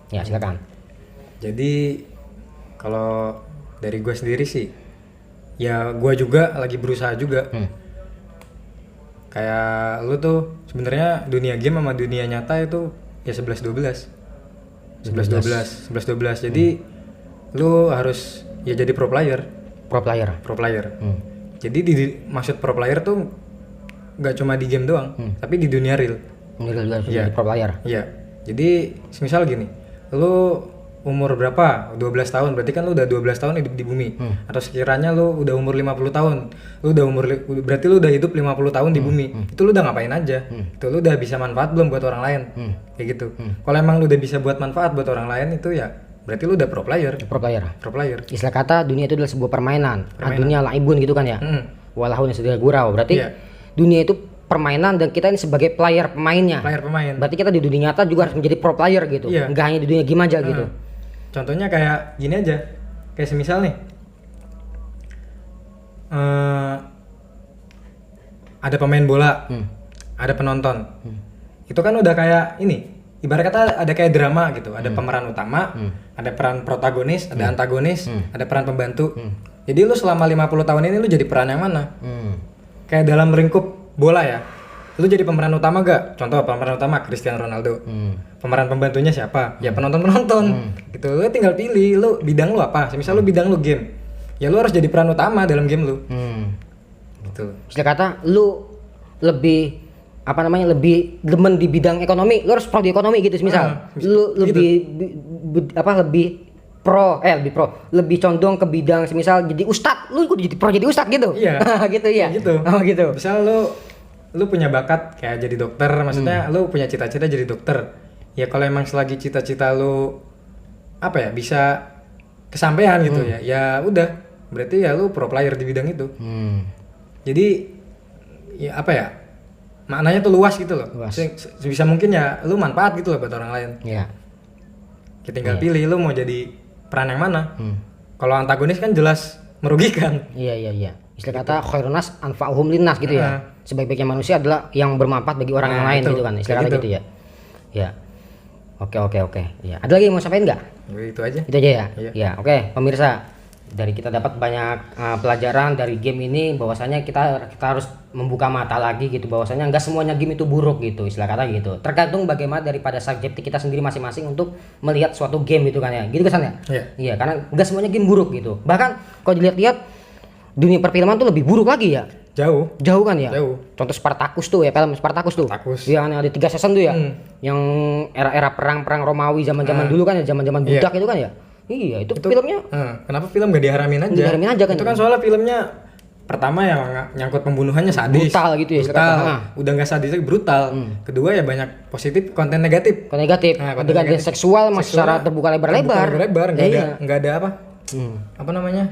Ya silakan. Jadi kalau dari gue sendiri sih, ya gue juga lagi berusaha juga. Kayak lu tuh sebenarnya dunia game sama dunia nyata itu ya 11-12. Jadi lu harus ya jadi pro player. Jadi maksud pro player tuh nggak cuma di game doang, tapi di dunia real. Jadi pro player. Iya. Jadi misal gini, lu umur berapa? 12 tahun, berarti kan lu udah 12 tahun hidup di bumi. Atau sekiranya lu udah umur 50 tahun, berarti lu udah hidup 50 tahun di bumi. Itu lu udah ngapain aja? Itu lu udah bisa manfaat belum buat orang lain? Kayak gitu. Kalau emang lu udah bisa buat manfaat buat orang lain itu ya berarti lu udah pro player. Istilah kata dunia itu adalah sebuah permainan. Dunia laibun gitu kan ya. Walahun sudah gurau. Berarti dunia itu permainan dan kita ini sebagai pemain. Berarti kita di dunia nyata juga harus menjadi pro player gitu. Enggak hanya di dunia game aja gitu. Contohnya kayak gini aja. Kayak semisal nih. Ada pemain bola. Ada penonton. Itu kan udah kayak ini. Ibarat kata ada kayak drama gitu. Ada pemeran utama, ada peran protagonis, ada antagonis, ada peran pembantu. Jadi lu selama 50 tahun ini lu jadi peran yang mana? Kayak dalam lingkup bola ya. Lu jadi pemeran utama gak? Contoh pemeran utama Cristiano Ronaldo. Pemeran pembantunya siapa? Ya penonton-penonton. Gitu. Lu tinggal pilih lu bidang lu apa. Misal lu bidang lu game. Ya lu harus jadi peran utama dalam game lu. Gitu. Istilah kata lu lebih lebih demen di bidang ekonomi, lu harus pro di ekonomi gitu misal. Lu lebih gitu. Lebih condong ke bidang semisal jadi ustad, lu jadi ustad gitu. Iya. Gitu ya. Gitu. Oh gitu. Misal lu punya bakat kayak jadi dokter, maksudnya lu punya cita-cita jadi dokter. Ya kalau emang selagi cita-cita lu bisa kesampaian gitu ya udah berarti ya lu pro player di bidang itu. Jadi ya maknanya tuh luas gitu loh. Sebisa mungkin ya lu manfaat gitu loh buat orang lain. Iya. Kita tinggal pilih lu mau jadi peran yang mana. Kalau antagonis kan jelas merugikan. Iya. Istilah kata khairun nas anfa'uhum linnas gitu ya. Sebaik-baiknya manusia adalah yang bermanfaat bagi orang yang lain gitu kan. Istilah kata gitu ya. Ya. Oke. Ya. Ada lagi yang mau sampaikan enggak? Itu aja. Itu aja ya. Iya. Ya, oke. Pemirsa, dari kita dapat banyak pelajaran dari game ini, bahwasanya kita harus membuka mata lagi gitu, bahwasanya enggak semuanya game itu buruk gitu, istilah kata gitu. Tergantung bagaimana daripada subjektif kita sendiri masing-masing untuk melihat suatu game gitu kan ya. Gitu kesannya? Iya, karena enggak semuanya game buruk gitu. Bahkan kalau dilihat-lihat dunia perfilman tuh lebih buruk lagi ya. Jauh. Jauh kan ya? Jauh. Contoh Spartacus tuh ya, film Spartacus tuh. Spartacus. Yang ada 3 season tuh ya. Yang era-era perang Romawi zaman-zaman dulu kan ya, zaman-zaman budak itu kan ya. Iya, itu filmnya Kenapa film gak diharamin aja? diharamin aja kan. Itu kan soalnya filmnya pertama yang nyangkut pembunuhannya sadis. Brutal gitu ya, Brutal. sekarang. Udah nggak sadis lagi, brutal. Kedua ya banyak positif, konten negatif. Konten negatif. Nah, konten Adegan negatif. seksual mas secara terbuka lebar-lebar. Lebar, nggak ada apa? Apa namanya?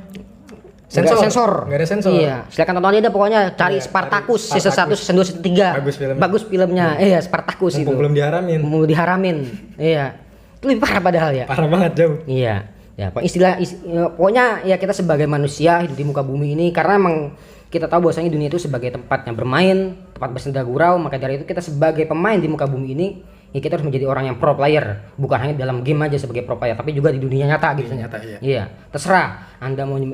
Sensor. Nggak ada sensor. Iya, silakan tonton aja pokoknya cari Spartacus season 1, season 2, season 3. Bagus filmnya. Iya, Spartacus itu. Belum diharamin. Mau diharamin. Iya. Itu lebih parah padahal ya. Parah banget jauh. Iya. Ya, pokoknya ya kita sebagai manusia hidup di muka bumi ini karena emang kita tahu bahwasanya dunia itu sebagai tempat yang bermain, tempat bersenda gurau, maka dari itu kita sebagai pemain di muka bumi ini ya kita harus menjadi orang yang pro player, bukan hanya dalam game aja sebagai pro player, tapi juga di dunia nyata gitu. Nyata, iya. Iya, terserah.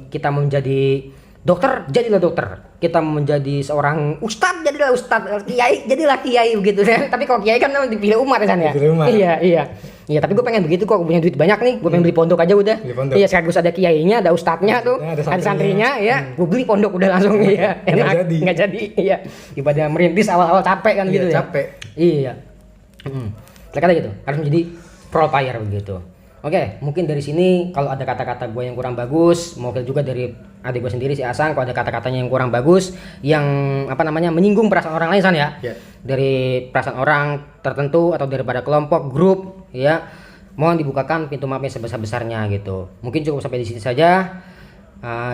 Kita mau menjadi dokter, jadilah dokter. Kita mau menjadi seorang ustadz, jadilah ustadz. Kiai, jadilah kiai begitu kan. Tapi kalau kiai kan dipilih umat kan ya. Dipilih umat. Iya. Iya, tapi gue pengen begitu kok, punya duit banyak nih, gue pengen beli pondok aja udah. Iya, sekaligus ada kiainya, ada ustadznya tuh, ada santrinya ya. Gue beli pondok udah langsung ya. Enak. Nggak jadi. Iya. Ibadah merintis awal-awal capek kan gitu ya. Capek. Iya. Kata gitu, harus menjadi pro player begitu. Oke, mungkin dari sini kalau ada kata-kata gue yang kurang bagus, mungkin juga dari adik gue sendiri si Asang, kalau ada kata-katanya yang kurang bagus, yang menyinggung perasaan orang lain ya, dari perasaan orang tertentu atau daripada kelompok, grup, ya, mohon dibukakan pintu maafnya sebesar-besarnya gitu. Mungkin cukup sampai di sini saja.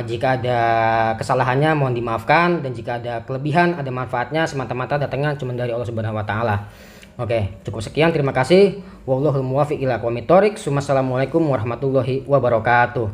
Jika ada kesalahannya mohon dimaafkan, dan jika ada kelebihan, ada manfaatnya, semata-mata datangnya cuma dari Allah Subhanahu Wa Taala. Oke, cukup sekian. Terima kasih. Wallahul muwaffiq ila aqwamit thoriq. Wassalamualaikum warahmatullahi wabarakatuh.